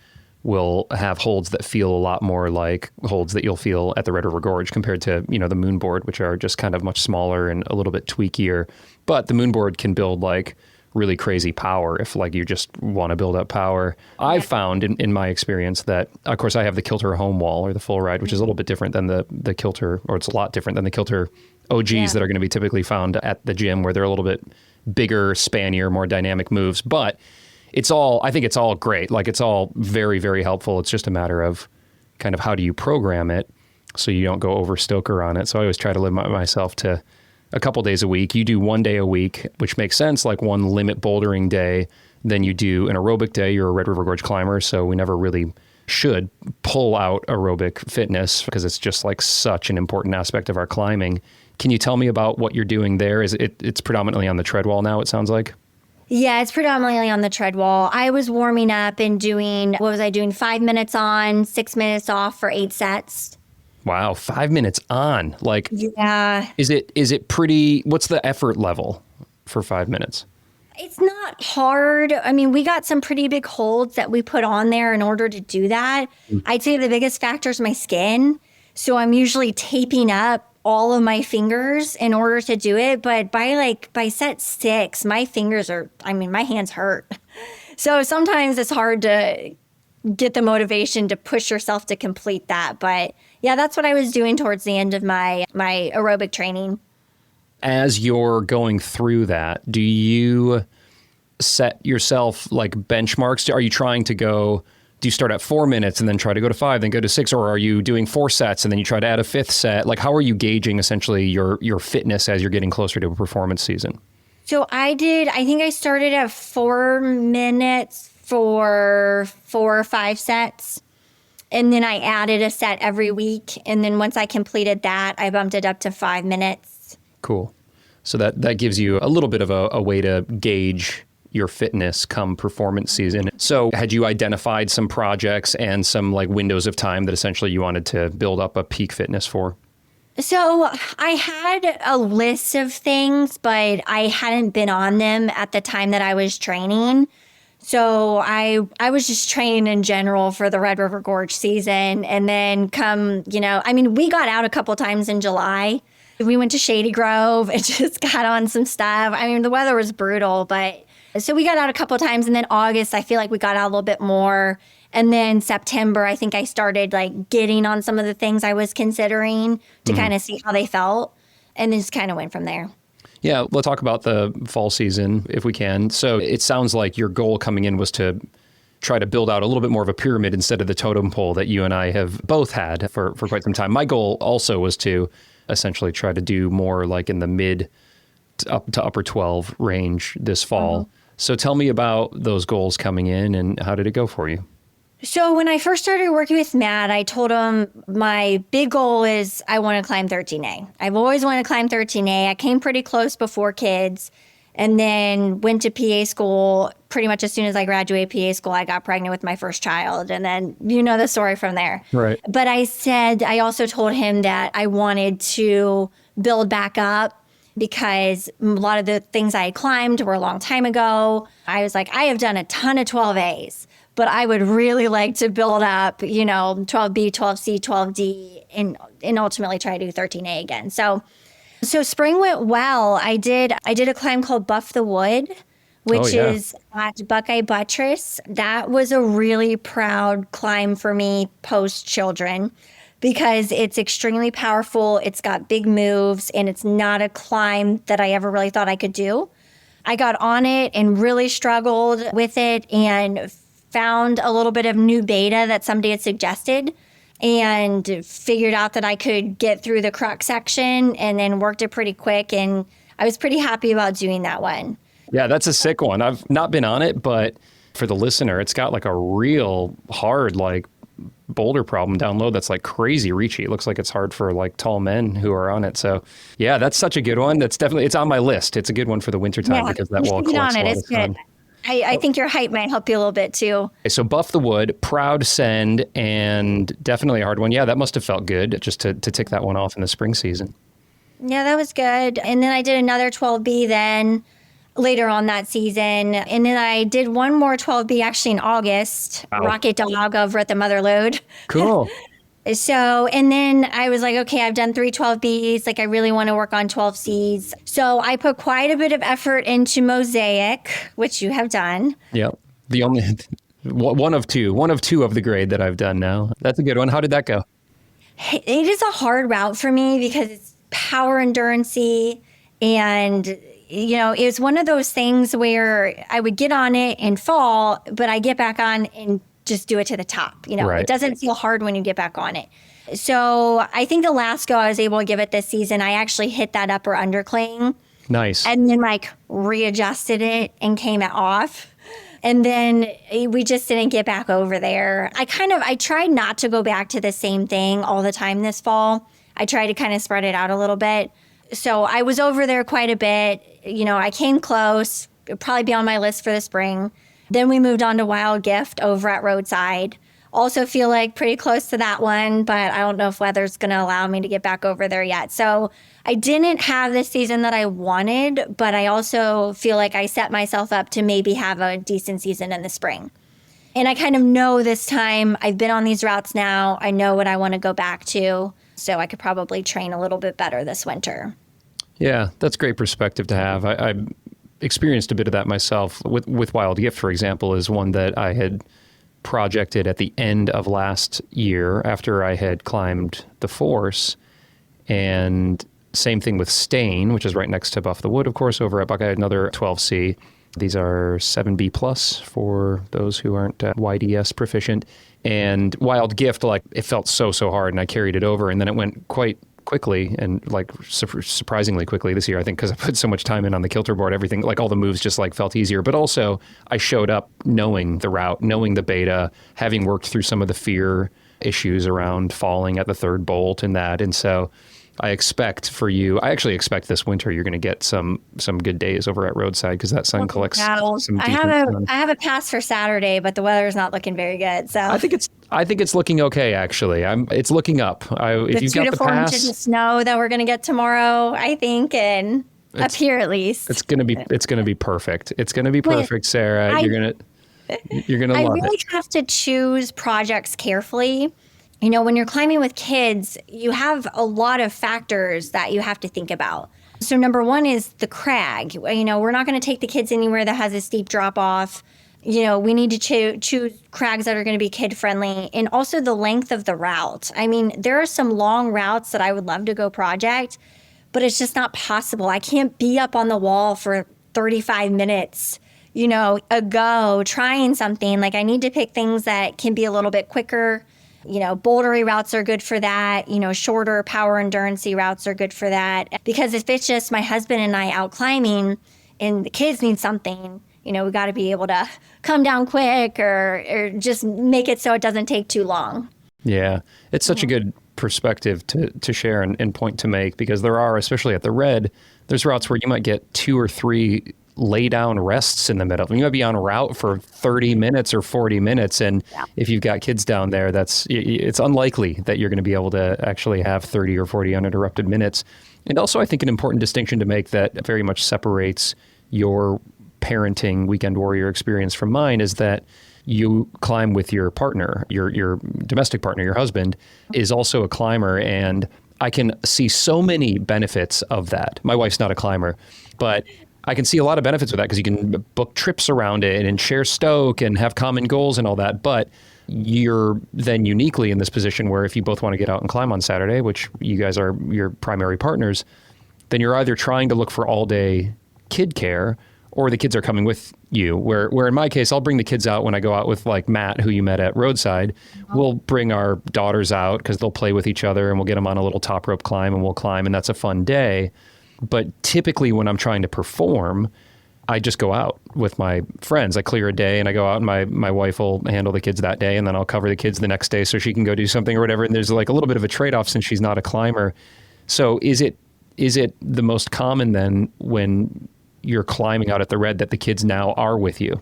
will have holds that feel a lot more like holds that you'll feel at the Red River Gorge compared to, the moon board, which are just kind of much smaller and a little bit tweakier. But the moon board can build like really crazy power if like you just want to build up power. I've found in my experience that, of course, I have the Kilter home wall or the full ride, which is a little bit different than the Kilter, or it's a lot different than the Kilter OGs that are going to be typically found at the gym, where they're a little bit bigger, spannier, more dynamic moves. But I think it's all great. Like, it's all very, very helpful. It's just a matter of kind of how do you program it so you don't go over stoker on it. So I always try to limit myself to a couple days a week. You do 1 day a week, which makes sense, like one limit bouldering day. Then you do an aerobic day. You're a Red River Gorge climber, so we never really should pull out aerobic fitness because it's just like such an important aspect of our climbing. Can you tell me about what you're doing there? It's predominantly on the treadwall now, it sounds like? Yeah, it's predominantly on the treadwall. I was warming up and doing 5 minutes on, 6 minutes off for 8 sets. Wow, 5 minutes on. Like, yeah. Is it pretty, what's the effort level for 5 minutes? It's not hard. I mean, we got some pretty big holds that we put on there in order to do that. I'd say the biggest factor is my skin. So I'm usually taping up all of my fingers in order to do it. But by set 6, my hands hurt. So sometimes it's hard to get the motivation to push yourself to complete that. But yeah, that's what I was doing towards the end of my aerobic training. As you're going through that, do you set yourself like benchmarks? Are you trying to go, do you start at 4 minutes and then try to go to 5, then go to 6? Or are you doing 4 sets and then you try to add a 5th set? Like, how are you gauging essentially your fitness as you're getting closer to a performance season? So I think I started at 4 minutes for 4 or 5 sets. And then I added a set every week. And then once I completed that, I bumped it up to 5 minutes. Cool. So that gives you a little bit of a way to gauge your fitness come performance season. So had you identified some projects and some like windows of time that essentially you wanted to build up a peak fitness for? So I had a list of things, but I hadn't been on them at the time that I was training. So I was just training in general for the Red River Gorge season. And then we got out a couple times in July. We went to Shady Grove and just got on some stuff. I mean, the weather was brutal, but so we got out a couple times. And then August, I feel like we got out a little bit more. And then September, I think I started like getting on some of the things I was considering to kind of see how they felt. And then just kind of went from there. Yeah, let's talk about the fall season if we can. So it sounds like your goal coming in was to try to build out a little bit more of a pyramid instead of the totem pole that you and I have both had for quite some time. My goal also was to essentially try to do more like in the mid up to upper 12 range this fall. So tell me about those goals coming in and how did it go for you? So when I first started working with Matt, I told him my big goal is I want to climb 13A. I've always wanted to climb 13A. I came pretty close before kids. and then went to PA school. Pretty much as soon as I graduated PA school, I got pregnant with my first child. And then you know the story from there. Right. But I also told him that I wanted to build back up because a lot of the things I had climbed were a long time ago. I was like, I have done a ton of 12As, but I would really like to build up, 12B, 12C, 12D, and ultimately try to do 13A again. So spring went well. I did a climb called Buff the Wood, which is at Buckeye Buttress. That was a really proud climb for me post children because it's extremely powerful. It's got big moves, and it's not a climb that I ever really thought I could do. I got on it and really struggled with it and found a little bit of new beta that somebody had suggested and figured out that I could get through the crux section and then worked it pretty quick. And I was pretty happy about doing that one. Yeah, that's a sick one. I've not been on it, but for the listener, it's got like a real hard, boulder problem down low that's crazy reachy. It looks like it's hard for tall men who are on it. So yeah, that's such a good one. It's on my list. It's a good one for the wintertime because that wall collects a lot of fun. I think your height might help you a little bit too. Okay, so Buff the Wood, proud send, and definitely a hard one. Yeah, that must have felt good just to tick that one off in the spring season. Yeah, that was good. And then I did another 12B then later on that season. And then I did one more 12B actually in August, Rocket Dog over at the Mother Lode. Cool. So, and then I was like, okay, I've done 3 12Bs. I really want to work on 12Cs. So I put quite a bit of effort into Mosaic, which you have done. Yep. The only one of two of the grade that I've done now. That's a good one. How did that go? It is a hard route for me because it's power endurance-y, and it was one of those things where I would get on it and fall, but I get back on and just do it to the top. Right. It doesn't feel hard when you get back on it. So I think the last go I was able to give it this season, I actually hit that upper undercling. Nice. And then readjusted it and came it off. And then we just didn't get back over there. I tried not to go back to the same thing all the time this fall. I tried to kind of spread it out a little bit. So I was over there quite a bit. I came close. It'll probably be on my list for the spring. Then we moved on to Wild Gift over at Roadside. Also feel pretty close to that one, but I don't know if weather's going to allow me to get back over there yet. So I didn't have the season that I wanted, but I also feel like I set myself up to maybe have a decent season in the spring. And I kind of know this time, I've been on these routes now. I know what I want to go back to. So I could probably train a little bit better this winter. Yeah, that's great perspective to have. I experienced a bit of that myself with Wild Gift, for example, is one that I had projected at the end of last year after I had climbed the Force. And same thing with Stain, which is right next to Buff the Wood, of course, over at Buckeye, another 12C. These are 7B plus for those who aren't YDS proficient. And Wild Gift, it felt so hard, and I carried it over, and then it went quite quickly and surprisingly quickly this year, I think, because I put so much time in on the Kilter board. Everything, all the moves just felt easier. But also I showed up knowing the route, knowing the beta, having worked through some of the fear issues around falling at the third bolt and that. And so I expect for you, I actually expect this winter you're going to get some good days over at Roadside because that sun collects some decent sun. I have a pass for Saturday, but the weather's not looking very good. So I think it's looking okay, actually. It's looking up. If you've got the 2 to 4 pass, inches of snow that we're going to get tomorrow, I think, and up here at least. It's going to be perfect. It's going to be perfect, Sarah. You're going to love it. I really have to choose projects carefully. When you're climbing with kids, you have a lot of factors that you have to think about. So number one is the crag. We're not going to take the kids anywhere that has a steep drop off. We need to choose crags that are going to be kid friendly, and also the length of the route. There are some long routes that I would love to go project, but it's just not possible. I can't be up on the wall for 35 minutes, a go trying something. I need to pick things that can be a little bit quicker. Bouldery routes are good for that. Shorter power endurance routes are good for that. Because if it's just my husband and I out climbing and the kids need something, we got to be able to come down quick or just make it so it doesn't take too long. Yeah, it's such a good perspective to share and point to make, because there are, especially at the Red, there's routes where you might get 2 or 3 lay down rests in the middle. You might be on route for 30 minutes or 40 minutes. And if you've got kids down there, it's unlikely that you're going to be able to actually have 30 or 40 uninterrupted minutes. And also, I think an important distinction to make that very much separates your parenting weekend warrior experience from mine is that you climb with your partner, your domestic partner, your husband is also a climber. And I can see so many benefits of that. My wife's not a climber, but I can see a lot of benefits with that because you can book trips around it and share stoke and have common goals and all that. But you're then uniquely in this position where if you both want to get out and climb on Saturday, which you guys are your primary partners, then you're either trying to look for all day kid care or the kids are coming with you, where in my case, I'll bring the kids out when I go out with like Matt, who you met at Roadside. We'll bring our daughters out because they'll play with each other and we'll get them on a little top rope climb and we'll climb and that's a fun day. But typically when I'm trying to perform, I just go out with my friends. I clear a day and I go out and my wife will handle the kids that day and then I'll cover the kids the next day so she can go do something or whatever. And there's like a little bit of a trade-off since she's not a climber. So is it the most common then when you're climbing out at the Red that the kids now are with you?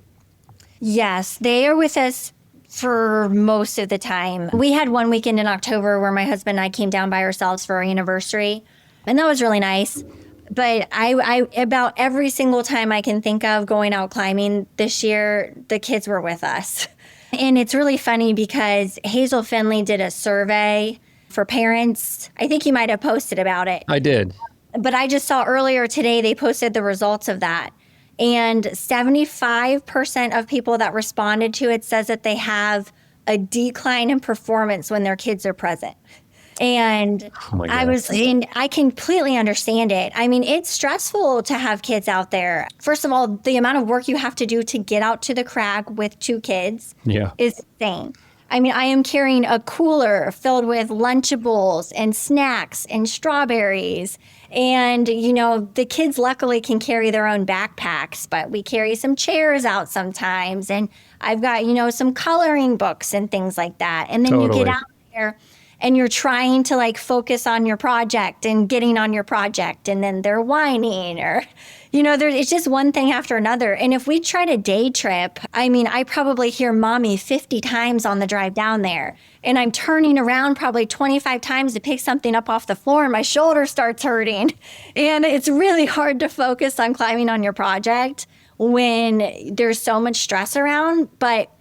Yes, they are with us for most of the time. We had one weekend in October where my husband and I came down by ourselves for our anniversary, and that was really nice. But I about every single time I can think of going out climbing this year, the kids were with us. And it's really funny because Hazel Finley did a survey for parents. I think you might have posted about it. I did. But I just saw earlier today they posted the results of that. And 75% of people that responded to it says that they have a decline in performance when their kids are present. And I completely understand it. I mean, it's stressful to have kids out there. First of all, the amount of work you have to do to get out to the crag with 2 kids is insane. I mean, I am carrying a cooler filled with Lunchables and snacks and strawberries. And, you know, the kids luckily can carry their own backpacks, but we carry some chairs out sometimes. And I've got, you know, some coloring books and things like that. And then you get out there and you're trying to like focus on your project and getting on your project. And then they're whining or, you know, it's just one thing after another. And if we try to day trip, I mean, I probably hear mommy 50 times on the drive down there. And I'm turning around probably 25 times to pick something up off the floor and my shoulder starts hurting. And it's really hard to focus on climbing on your project when there's so much stress around, but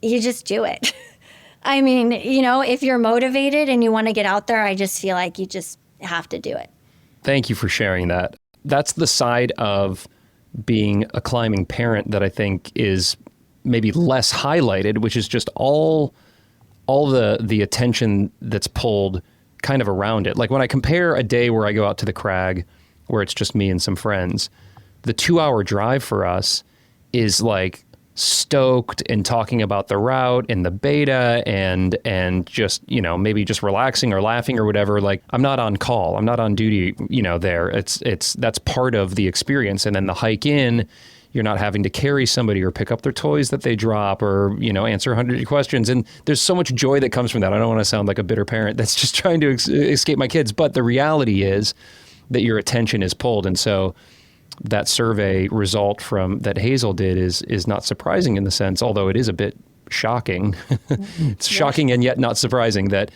you just do it. I mean, you know, if you're motivated and you want to get out there, I just feel like you just have to do it. Thank you for sharing that. That's the side of being a climbing parent that I think is maybe less highlighted, which is just all the attention that's pulled kind of around it. Like when I compare a day where I go out to the crag, where it's just me and some friends, the 2-hour drive for us is like stoked and talking about the route and the beta and just, you know, maybe just relaxing or laughing or whatever. Like I'm not on call. I'm not on duty, you know, there. That's part of the experience. And then the hike in, you're not having to carry somebody or pick up their toys that they drop or, you know, answer 100 questions. And there's so much joy that comes from that. I don't want to sound like a bitter parent that's just trying to escape my kids. But the reality is that your attention is pulled. And so that survey result from that Hazel did is not surprising in the sense, although it is a bit shocking. It's shocking and yet not surprising that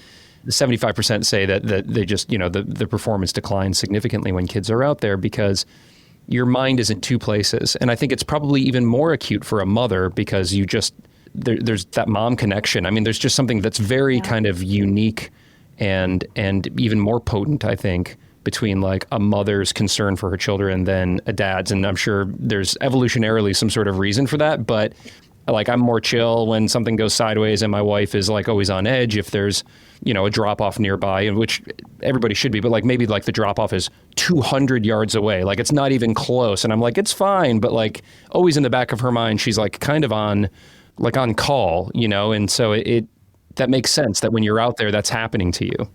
75% say that they just, you know, the performance declines significantly when kids are out there because your mind is in 2 places. And I think it's probably even more acute for a mother because you just, there's that mom connection. I mean, there's just something that's very kind of unique and even more potent, I think, between like a mother's concern for her children than a dad's. And I'm sure there's evolutionarily some sort of reason for that, but like I'm more chill when something goes sideways and my wife is like always on edge if there's, you know, a drop off nearby, and which everybody should be, but like maybe like the drop off is 200 yards away. Like it's not even close. And I'm like, it's fine. But like always in the back of her mind, she's like kind of on call, you know? And so that makes sense that when you're out there, that's happening to you.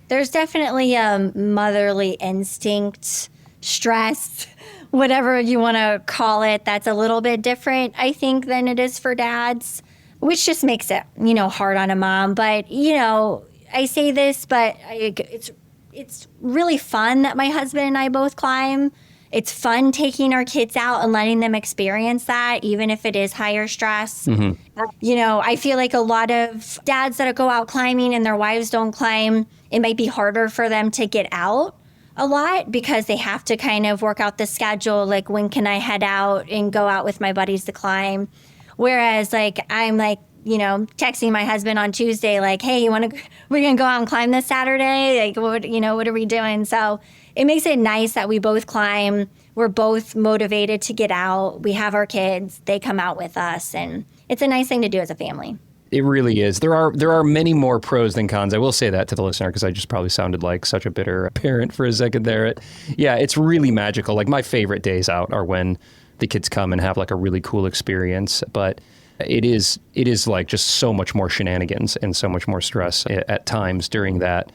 There's definitely a motherly instinct, stress, whatever you want to call it, that's a little bit different, I think, than it is for dads, which just makes it, you know, hard on a mom. But, you know, I say this, but it's really fun that my husband and I both climb. It's fun taking our kids out and letting them experience that, even if it is higher stress. You know, I feel like a lot of dads that go out climbing and their wives don't climb, it might be harder for them to get out a lot because they have to kind of work out the schedule. Like, when can I head out and go out with my buddies to climb? Whereas, like, I'm like, you know, texting my husband on Tuesday, like, hey, we're going to go out and climb this Saturday. Like, what are we doing? So it makes it nice that we both climb. We're both motivated to get out. We have our kids. They come out with us. And it's a nice thing to do as a family. It really is. There are many more pros than cons. I will say that to the listener because I just probably sounded like such a bitter parent for a second there. Yeah, it's really magical. Like, my favorite days out are when the kids come and have like a really cool experience. But it is like just so much more shenanigans and so much more stress at times during that.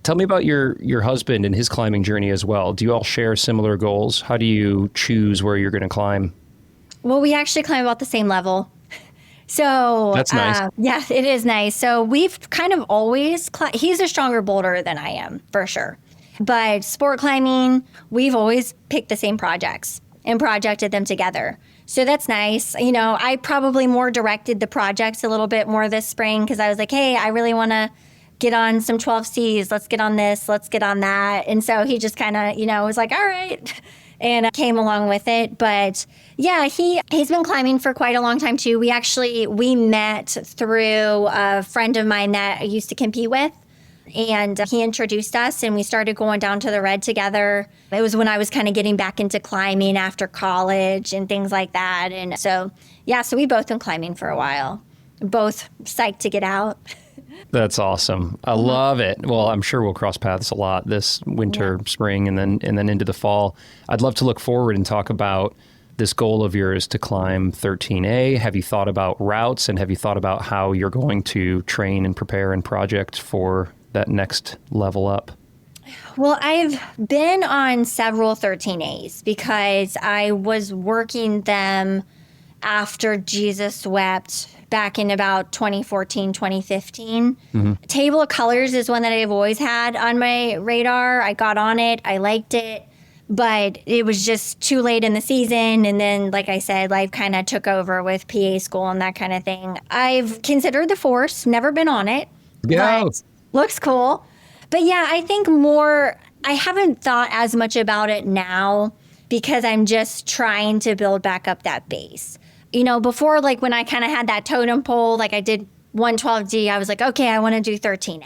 Tell me about your husband and his climbing journey as well. Do you all share similar goals? How do you choose where you're going to climb? Well, we actually climb about the same level. So that's nice. Yeah, it is nice. So we've kind of always, he's a stronger boulderer than I am, for sure. But sport climbing, we've always picked the same projects and projected them together. So that's nice. You know, I probably more directed the projects a little bit more this spring because I was like, hey, I really want to get on some 12Cs. Let's get on this. Let's get on that. And so he just kind of, you know, was like, all right, and came along with it. But yeah, he's been climbing for quite a long time too. We met through a friend of mine that I used to compete with. And he introduced us and we started going down to the Red together. It was when I was kind of getting back into climbing after college and things like that. And so, yeah, so we both been climbing for a while, both psyched to get out. That's awesome. I love it. Well, I'm sure we'll cross paths a lot this winter, spring, and then into the fall. I'd love to look forward and talk about this goal of yours to climb 13A. Have you thought about routes and have you thought about how you're going to train and prepare and project for that next level up? Well, I've been on several 13As because I was working them after Jesus Wept back in about 2014, 2015. Table of Colors is one that I've always had on my radar. I got on it. I liked it. But it was just too late in the season. And then, like I said, life kind of took over with PA school and that kind of thing. I've considered the Force, never been on it. Yeah. Looks cool. But yeah, I think I haven't thought as much about it now because I'm just trying to build back up that base. You know, before, like when I kind of had that totem pole, like I did 112D, I was like, okay, I want to do 13A.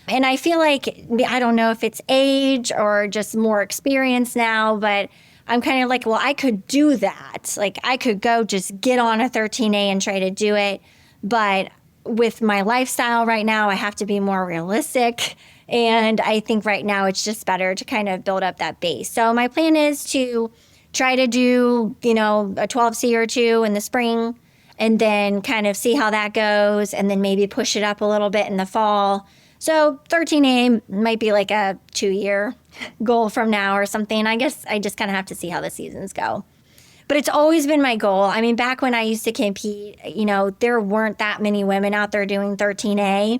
And I feel like, I don't know if it's age or just more experience now, but I'm kind of like, well, I could do that. Like I could go just get on a 13A and try to do it. But with my lifestyle right now, I have to be more realistic. And I think right now it's just better to kind of build up that base. So my plan is to try to do, you know, a 12C or two in the spring and then kind of see how that goes and then maybe push it up a little bit in the fall. So 13A might be like a 2-year goal from now or something. I guess I just kind of have to see how the seasons go. But it's always been my goal. I mean, back when I used to compete, you know, there weren't that many women out there doing 13A,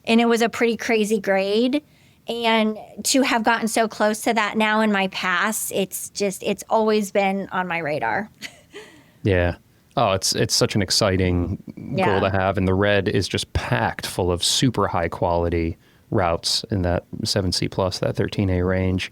and it was a pretty crazy grade. And to have gotten so close to that now in my past, it's always been on my radar. Yeah. Oh, it's such an exciting goal to have. And the Red is just packed full of super high quality routes in that 7C plus, that 13A range.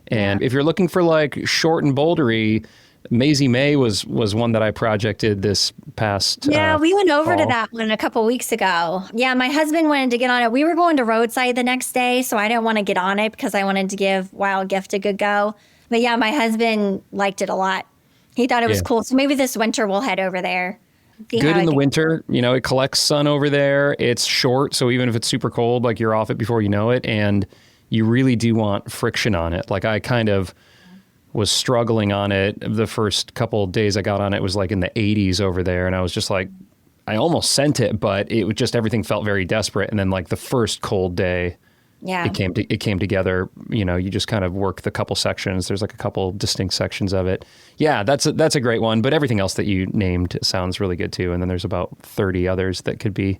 And if you're looking for like short and bouldery, Maisie May was one that I projected this past Yeah, we went over fall. to that one a couple weeks ago. Yeah, my husband wanted to get on it. We were going to roadside the next day, so I didn't want to get on it because I wanted to give Wild Gift a good go. But yeah, my husband liked it a lot. He thought it was cool. So maybe this winter we'll head over there. Good in the winter. You know, it collects sun over there. It's short, so even if it's super cold, like you're off it before you know it. And you really do want friction on it. Like I kind of was struggling on it. The first couple of days I got on it was like in the 80s over there. And I was just like, I almost sent it, but it was just, everything felt very desperate. And then like the first cold day, it came together. You know, you just kind of work the couple sections. There's like a couple distinct sections of it. Yeah, that's a great one. But everything else that you named sounds really good too. And then there's about 30 others that could be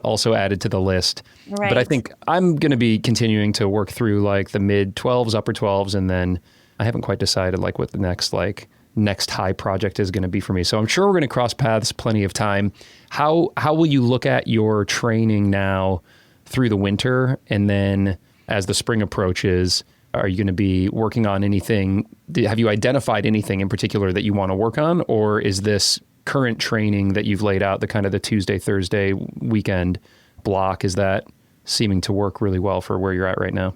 also added to the list. Right. But I think I'm going to be continuing to work through like the mid 12s, upper 12s, and then I haven't quite decided like what the next high project is going to be for me. So I'm sure we're going to cross paths plenty of time. How will you look at your training now through the winter? And then as the spring approaches, are you going to be working on anything? Have you identified anything in particular that you want to work on? Or is this current training that you've laid out, the kind of the Tuesday, Thursday weekend block, is that seeming to work really well for where you're at right now?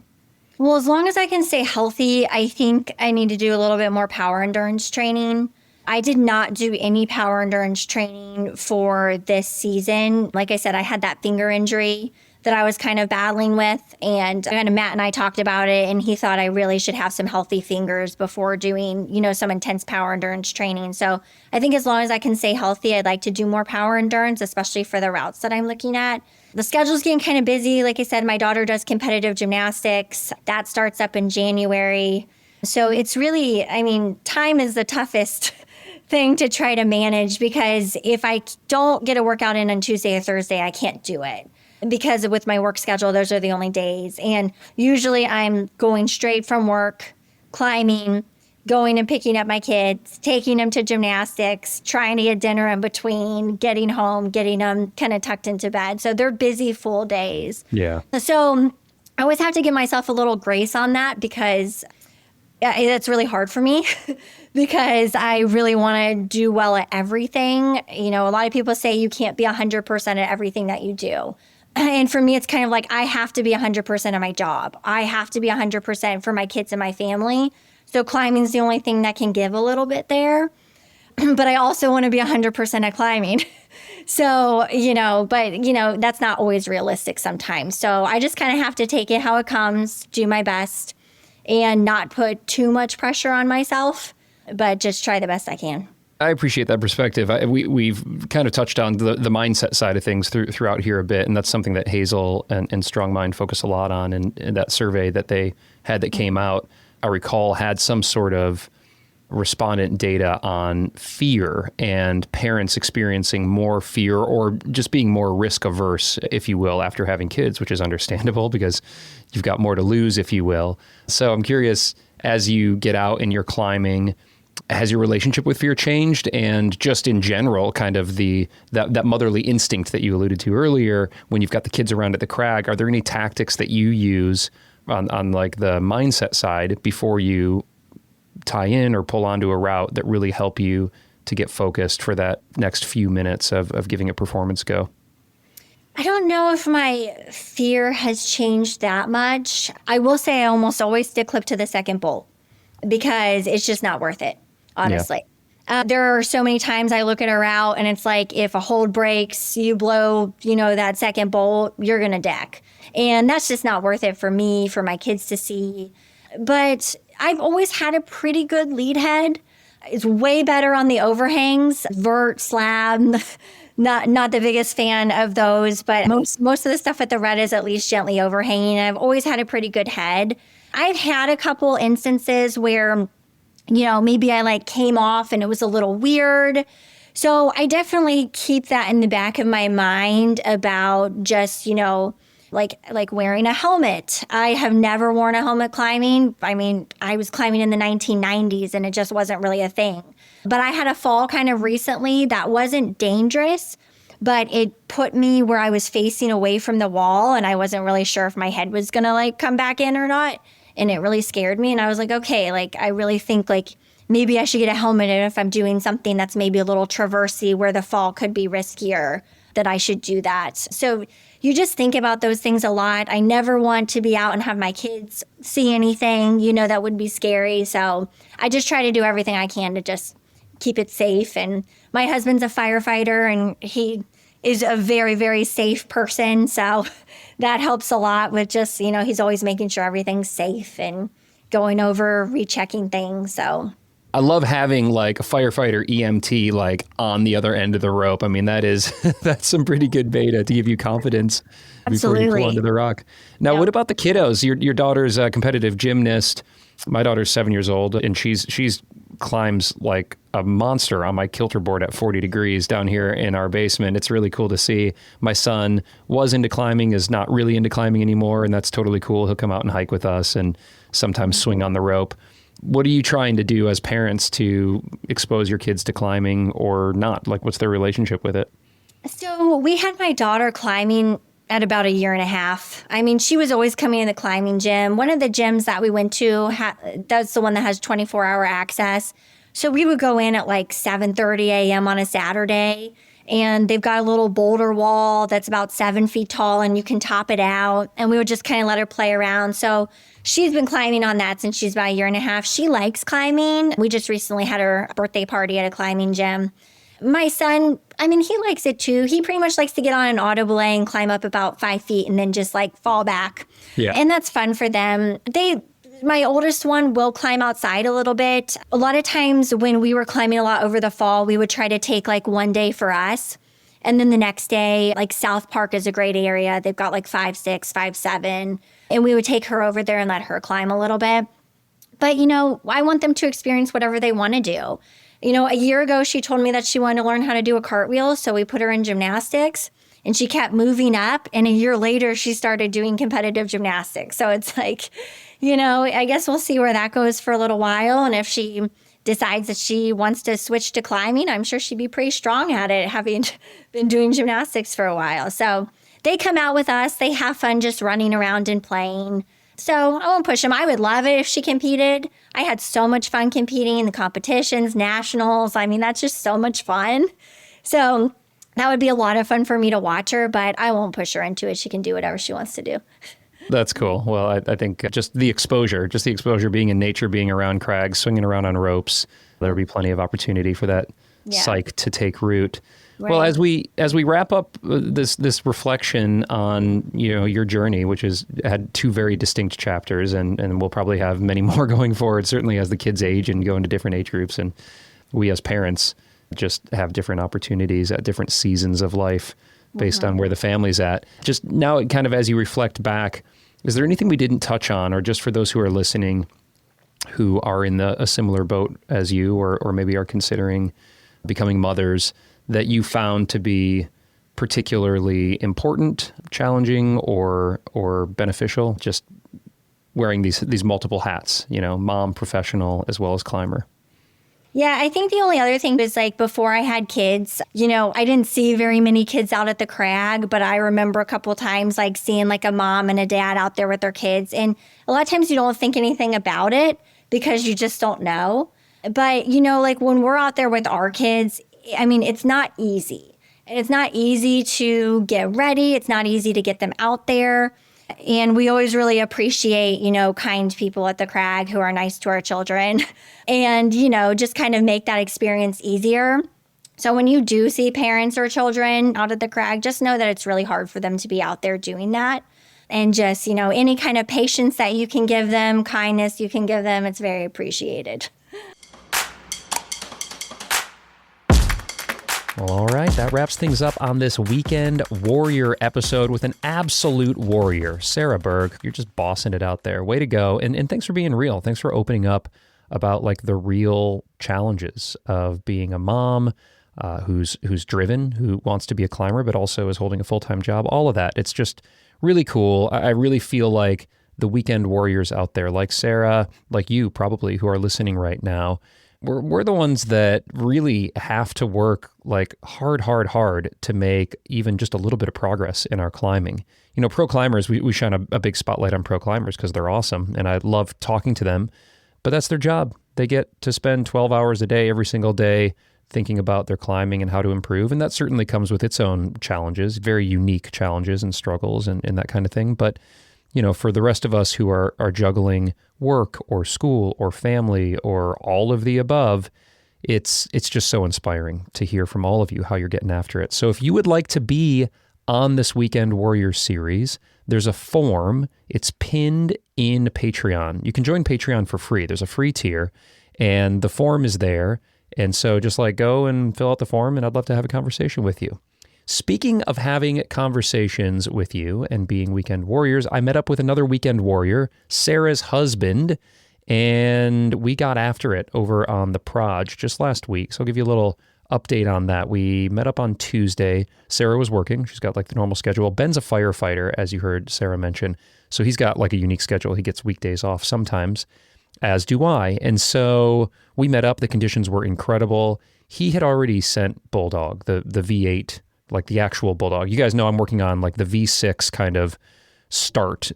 Well, as long as I can stay healthy, I think I need to do a little bit more power endurance training. I did not do any power endurance training for this season. Like I said, I had that finger injury that I was kind of battling with, and Matt and I talked about it, and he thought I really should have some healthy fingers before doing, some intense power endurance training. So I think as long as I can stay healthy, I'd like to do more power endurance, especially for the routes that I'm looking at. The schedule's getting kind of busy. Like I said, my daughter does competitive gymnastics. That starts up in January. So it's really, time is the toughest thing to try to manage, because if I don't get a workout in on Tuesday or Thursday, I can't do it. Because with my work schedule, those are the only days. And usually I'm going straight from work, climbing, going and picking up my kids, taking them to gymnastics, trying to get dinner in between, getting home, getting them kind of tucked into bed. So they're busy full days. Yeah. So I always have to give myself a little grace on that, because that's really hard for me because I really want to do well at everything. A lot of people say you can't be 100% at everything that you do. And for me, it's kind of like I have to be 100% of my job. I have to be 100% for my kids and my family. So climbing is the only thing that can give a little bit there. But I also want to be 100% at climbing. So, that's not always realistic sometimes. So I just kind of have to take it how it comes, do my best, and not put too much pressure on myself, but just try the best I can. I appreciate that perspective. We've kind of touched on the mindset side of things throughout here a bit, and that's something that Hazel and Strong Mind focus a lot on. And that survey that they had that came out, I recall, had some sort of respondent data on fear and parents experiencing more fear or just being more risk averse, if you will, after having kids, which is understandable because you've got more to lose, if you will. So I'm curious, as you get out and you're climbing, has your relationship with fear changed? And just in general, kind of that motherly instinct that you alluded to earlier, when you've got the kids around at the crag, are there any tactics that you use on like the mindset side before you tie in or pull onto a route that really help you to get focused for that next few minutes of giving a performance go? I don't know if my fear has changed that much. I will say I almost always stick clip to the second bolt because it's just not worth it, honestly. Yeah. There are so many times I look at a route and it's like, if a hold breaks, you blow, that second bolt, you're going to deck. And that's just not worth it for me, for my kids to see. But I've always had a pretty good lead head. It's way better on the overhangs, vert, slab. Not the biggest fan of those, but most of the stuff at the red is at least gently overhanging. I've always had a pretty good head. I've had a couple instances where, maybe I came off and it was a little weird. So I definitely keep that in the back of my mind about just, like wearing a helmet. I have never worn a helmet climbing. I was climbing in the 1990s and it just wasn't really a thing. But I had a fall kind of recently that wasn't dangerous, but it put me where I was facing away from the wall and I wasn't really sure if my head was going to come back in or not. And it really scared me. And I was like, okay, I really think maybe I should get a helmet if I'm doing something that's maybe a little traversy where the fall could be riskier, that I should do that. So you just think about those things a lot. I never want to be out and have my kids see anything, that would be scary. So I just try to do everything I can to just keep it safe. And my husband's a firefighter and he is a very, very safe person. So that helps a lot with just, he's always making sure everything's safe and going over, rechecking things. So I love having a firefighter EMT on the other end of the rope. That's some pretty good beta to give you confidence before you pull onto the rock. Now, What about the kiddos? Your daughter's a competitive gymnast. My daughter's 7 years old, and she's climbs like a monster on my Kilter board at 40 degrees down here in our basement. It's really cool to see. My son was into climbing, is not really into climbing anymore, and that's totally cool. He'll come out and hike with us and sometimes swing on the rope. What are you trying to do as parents to expose your kids to climbing or not? Like, what's their relationship with it? So we had my daughter climbing at about a year and a half. I mean, she was always coming to the climbing gym. One of the gyms that we went to, that's the one that has 24-hour access. So we would go in at like 7:30 a.m. on a Saturday, and they've got a little boulder wall that's about 7 feet tall, and you can top it out. And we would just kind of let her play around. So she's been climbing on that since she's about a year and a half. She likes climbing. We just recently had her birthday party at a climbing gym. My son, I mean, he likes it too. He pretty much likes to get on an auto belay and climb up about 5 feet and then just like fall back. Yeah. And that's fun for them. My oldest one will climb outside a little bit. A lot of times when we were climbing a lot over the fall, we would try to take like one day for us. And then the next day, like South Park is a great area. They've got like 5-6, 5-7. And we would take her over there and let her climb a little bit. But, I want them to experience whatever they want to do. A year ago, she told me that she wanted to learn how to do a cartwheel. So we put her in gymnastics and she kept moving up. And a year later, she started doing competitive gymnastics. So it's like, I guess we'll see where that goes for a little while. And if she decides that she wants to switch to climbing, I'm sure she'd be pretty strong at it, having been doing gymnastics for a while. So they come out with us. They have fun just running around and playing. So I won't push them. I would love it if she competed. I had so much fun competing in the competitions, nationals. I mean, that's just so much fun. So that would be a lot of fun for me to watch her, but I won't push her into it. She can do whatever she wants to do. That's cool. Well, I think just the exposure being in nature, being around crags, swinging around on ropes, there'll be plenty of opportunity for that psych to take root. Right. Well, as we wrap up this reflection on your journey, which has had 2 very distinct chapters, and we'll probably have many more going forward, certainly as the kids age and go into different age groups, and we as parents just have different opportunities at different seasons of life based on where the family's at. Just now, kind of as you reflect back, is there anything we didn't touch on, or just for those who are listening who are in a similar boat as you, or maybe are considering becoming mothers, that you found to be particularly important, challenging, or beneficial, just wearing these multiple hats, mom, professional, as well as climber? Yeah, I think the only other thing was like before I had kids, I didn't see very many kids out at the crag, but I remember a couple of times like seeing like a mom and a dad out there with their kids. And a lot of times you don't think anything about it because you just don't know. But, like when we're out there with our kids, I mean, it's not easy. And it's not easy to get ready. It's not easy to get them out there. And we always really appreciate, kind people at the crag who are nice to our children and, just kind of make that experience easier. So when you do see parents or children out at the crag, just know that it's really hard for them to be out there doing that. And just, any kind of patience that you can give them, kindness you can give them, it's very appreciated. Well, all right, that wraps things up on this Weekend Warrior episode with an absolute warrior, Sara Berg. You're just bossing it out there. Way to go. And thanks for being real. Thanks for opening up about like the real challenges of being a mom who's driven, who wants to be a climber, but also is holding a full-time job. All of that. It's just really cool. I really feel like the Weekend Warriors out there, like Sara, like you probably, who are listening right now, we're the ones that really have to work like hard to make even just a little bit of progress in our climbing. Pro climbers, we shine a big spotlight on pro climbers because they're awesome and I love talking to them, but that's their job. They get to spend 12 hours a day every single day thinking about their climbing and how to improve. And that certainly comes with its own challenges, very unique challenges and struggles and that kind of thing. But for the rest of us who are juggling work or school or family or all of the above, it's just so inspiring to hear from all of you how you're getting after it. So if you would like to be on this Weekend Warrior series, there's a form. It's pinned in Patreon. You can join Patreon for free. There's a free tier, and the form is there. And so just go and fill out the form, and I'd love to have a conversation with you. Speaking of having conversations with you and being Weekend Warriors, I met up with another Weekend Warrior, Sara's husband, and we got after it over on the Proj just last week. So I'll give you a little update on that. We met up on Tuesday. Sara was working. She's got the normal schedule. Ben's a firefighter, as you heard Sara mention. So he's got a unique schedule. He gets weekdays off sometimes. as do I. And so we met up. The conditions were incredible. He had already sent Bulldog, the V8, like the actual Bulldog. You guys know I'm working on like the V6 kind of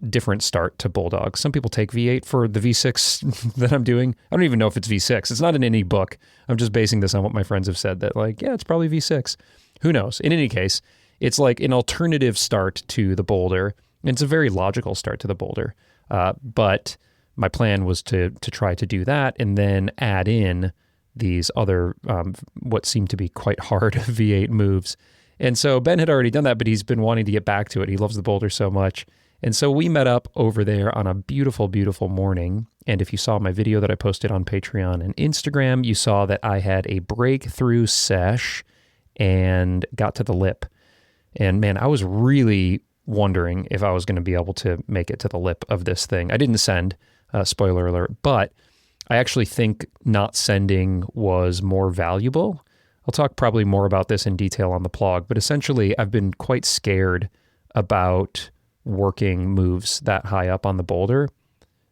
different start to Bulldog. Some people take V8 for the V6 that I'm doing. I don't even know if it's V6. It's not in any book. I'm just basing this on what my friends have said that like, yeah, it's probably V6. Who knows? In any case, it's like an alternative start to the Boulder. And it's a very logical start to the Boulder. But my plan was to try to do that and then add in these other, what seemed to be quite hard V8 moves. And so Ben had already done that, but he's been wanting to get back to it. He loves the Boulder so much. And so we met up over there on a beautiful, beautiful morning. And if you saw my video that I posted on Patreon and Instagram, you saw that I had a breakthrough sesh and got to the lip. And man, I was really wondering if I was going to be able to make it to the lip of this thing. I didn't send, spoiler alert, but I actually think not sending was more valuable. I'll talk probably more about this in detail on the blog, but essentially I've been quite scared about working moves that high up on the Boulder.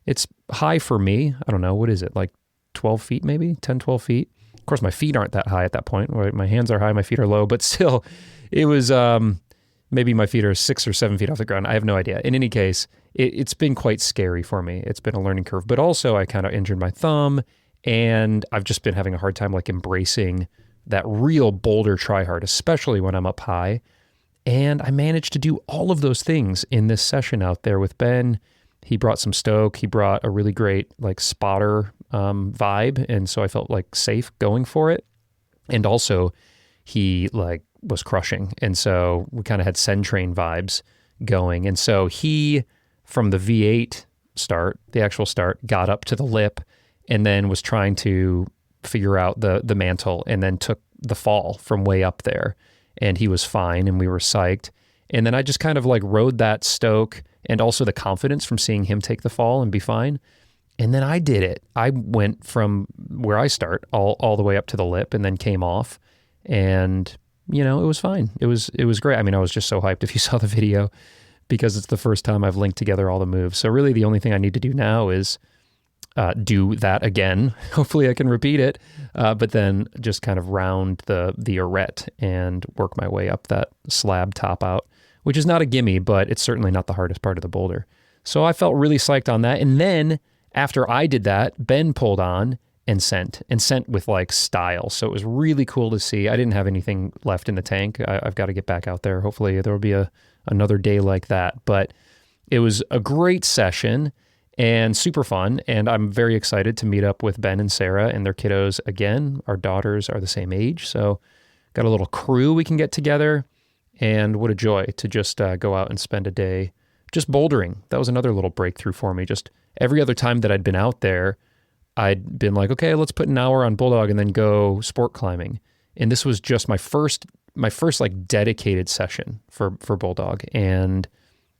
It's high for me. I don't know. What is it? Like 12 feet, maybe 10, 12 feet. Of course, my feet aren't that high at that point. Right? My hands are high, my feet are low, but still it was, maybe my feet are 6 or 7 feet off the ground. I have no idea. In any case, it's been quite scary for me. It's been a learning curve, but also I kind of injured my thumb and I've just been having a hard time like embracing that real Boulder try hard, especially when I'm up high. And I managed to do all of those things in this session out there with Ben. He brought some stoke. He brought a really great like spotter vibe. And so I felt like safe going for it. And also he like was crushing. And so we kind of had Send Train vibes going. And so he, from the V8 start, the actual start, got up to the lip and then was trying to figure out the mantle and then took the fall from way up there. And he was fine and we were psyched. And then I just kind of like rode that stoke and also the confidence from seeing him take the fall and be fine. And then I did it. I went from where I start all the way up to the lip and then came off. And, you know, it was fine. It was great. I mean, I was just so hyped if you saw the video because it's the first time I've linked together all the moves. So really the only thing I need to do now is do that again. Hopefully I can repeat it, but then just kind of round the arete and work my way up that slab top out, which is not a gimme, but it's certainly not the hardest part of the Boulder. So I felt really psyched on that. And then after I did that, Ben pulled on and sent with like style. So it was really cool to see. I didn't have anything left in the tank. I've got to get back out there. Hopefully there will be another day like that, but it was a great session and super fun. And I'm very excited to meet up with Ben and Sara and their kiddos again. Our daughters are the same age. So got a little crew we can get together. And what a joy to just go out and spend a day just bouldering. That was another little breakthrough for me. Just every other time that I'd been out there, I'd been like, okay, let's put an hour on Bulldog and then go sport climbing. And this was just my first like dedicated session for Bulldog. And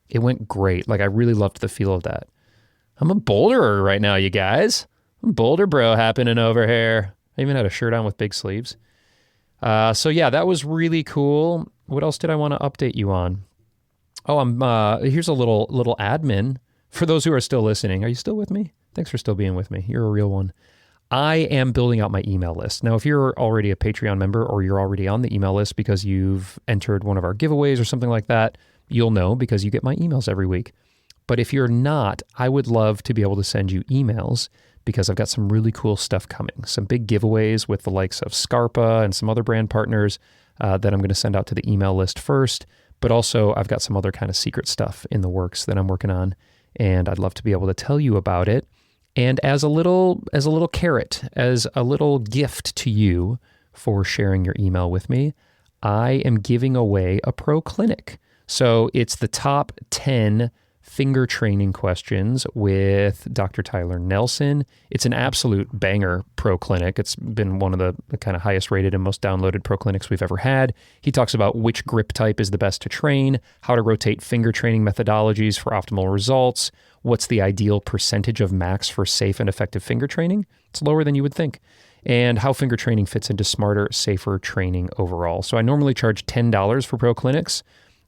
it went great. Like I really loved the feel of that. I'm a boulderer right now, you guys. I'm Boulder bro happening over here. I even had a shirt on with big sleeves. So yeah, that was really cool. What else did I want to update you on? Oh, here's a little admin for those who are still listening. Are you still with me? Thanks for still being with me. You're a real one. I am building out my email list. Now, if you're already a Patreon member or you're already on the email list because you've entered one of our giveaways or something like that, you'll know because you get my emails every week. But if you're not, I would love to be able to send you emails because I've got some really cool stuff coming. Some big giveaways with the likes of Scarpa and some other brand partners that I'm going to send out to the email list first. But also I've got some other kind of secret stuff in the works that I'm working on. And I'd love to be able to tell you about it. And as a little carrot, as a little gift to you for sharing your email with me, I am giving away a pro clinic. So it's the top 10 finger training questions with Dr. Tyler Nelson. It's an absolute banger pro clinic. It's been one of the kind of highest rated and most downloaded pro clinics we've ever had. He talks about which grip type is the best to train, how to rotate finger training methodologies for optimal results, what's the ideal percentage of max for safe and effective finger training. It's lower than you would think. And how finger training fits into smarter, safer training overall. So I normally charge $10 for pro clinics,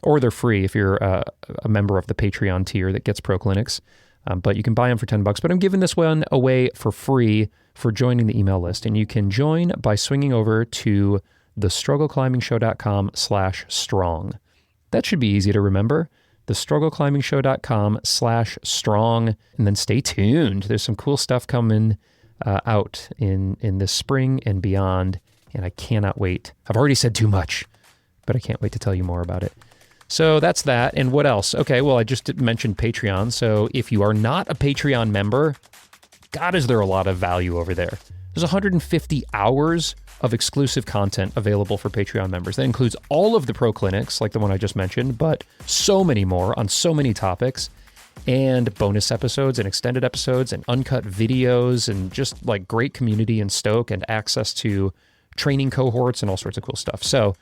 or they're free if you're a member of the Patreon tier that gets pro clinics. But you can buy them for $10. But I'm giving this one away for free for joining the email list. And you can join by swinging over to thestruggleclimbingshow.com/strong. That should be easy to remember. thestruggleclimbingshow.com/strong. And then stay tuned. There's some cool stuff coming out in this spring and beyond. And I cannot wait. I've already said too much, but I can't wait to tell you more about it. So that's that. And what else? Okay, well, I just mentioned Patreon. So if you are not a Patreon member, God, is there a lot of value over there. There's 150 hours of exclusive content available for Patreon members. That includes all of the pro clinics, like the one I just mentioned, but so many more on so many topics, and bonus episodes and extended episodes and uncut videos and just like great community and Stoke and access to training cohorts and all sorts of cool stuff. So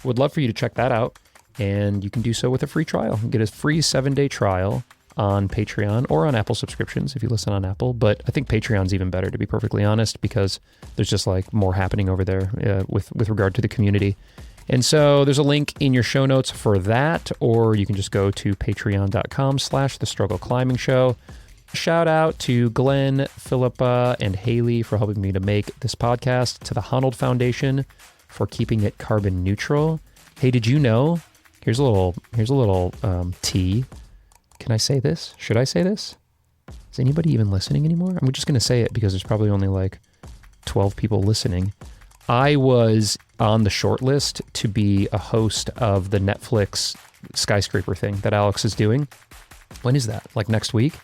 would love for you to check that out. And you can do so with a free trial. You can get a free 7-day trial on Patreon or on Apple subscriptions if you listen on Apple. But I think Patreon's even better, to be perfectly honest, because there's just like more happening over there with regard to the community. And so there's a link in your show notes for that, or you can just go to patreon.com/thestruggleclimbingshow. Shout out to Glenn, Philippa, and Haley for helping me to make this podcast, to the Honnold Foundation for keeping it carbon neutral. Hey, did you know? Here's a little tea. Can I say this? Should I say this? Is anybody even listening anymore? I'm just going to say it because there's probably only like 12 people listening. I was on the short list to be a host of the Netflix skyscraper thing that Alex is doing. When is that? Like next week?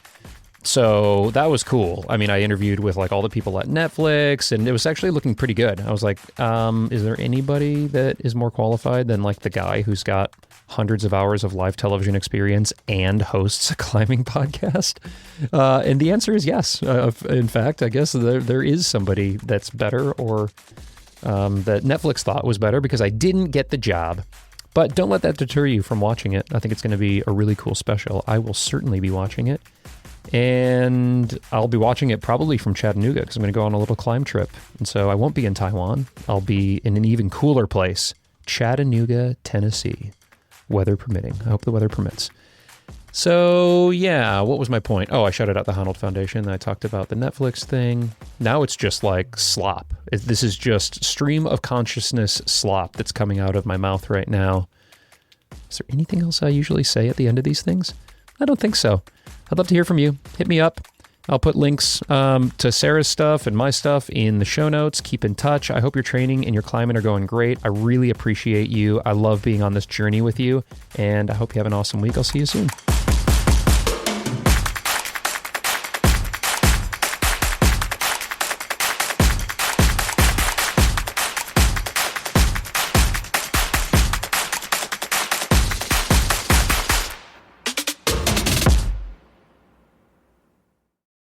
So that was cool. I mean, I interviewed with like all the people at Netflix, and it was actually looking pretty good. I was like, is there anybody that is more qualified than like the guy who's got hundreds of hours of live television experience and hosts a climbing podcast? And the answer is yes. In fact, I guess there is somebody that's better, or that Netflix thought was better, because I didn't get the job. But don't let that deter you from watching it. I think it's going to be a really cool special. I will certainly be watching it. And I'll be watching it probably from Chattanooga, because I'm going to go on a little climb trip. And so I won't be in Taiwan. I'll be in an even cooler place, Chattanooga, Tennessee, weather permitting. I hope the weather permits. So yeah, what was my point? Oh, I shouted out the Honnold Foundation. I talked about the Netflix thing. Now it's just like slop. This is just stream of consciousness slop that's coming out of my mouth right now. Is there anything else I usually say at the end of these things? I don't think so. I'd love to hear from you. Hit me up. I'll put links to Sarah's stuff and my stuff in the show notes. Keep in touch. I hope your training and your climbing are going great. I really appreciate you. I love being on this journey with you, and I hope you have an awesome week. I'll see you soon.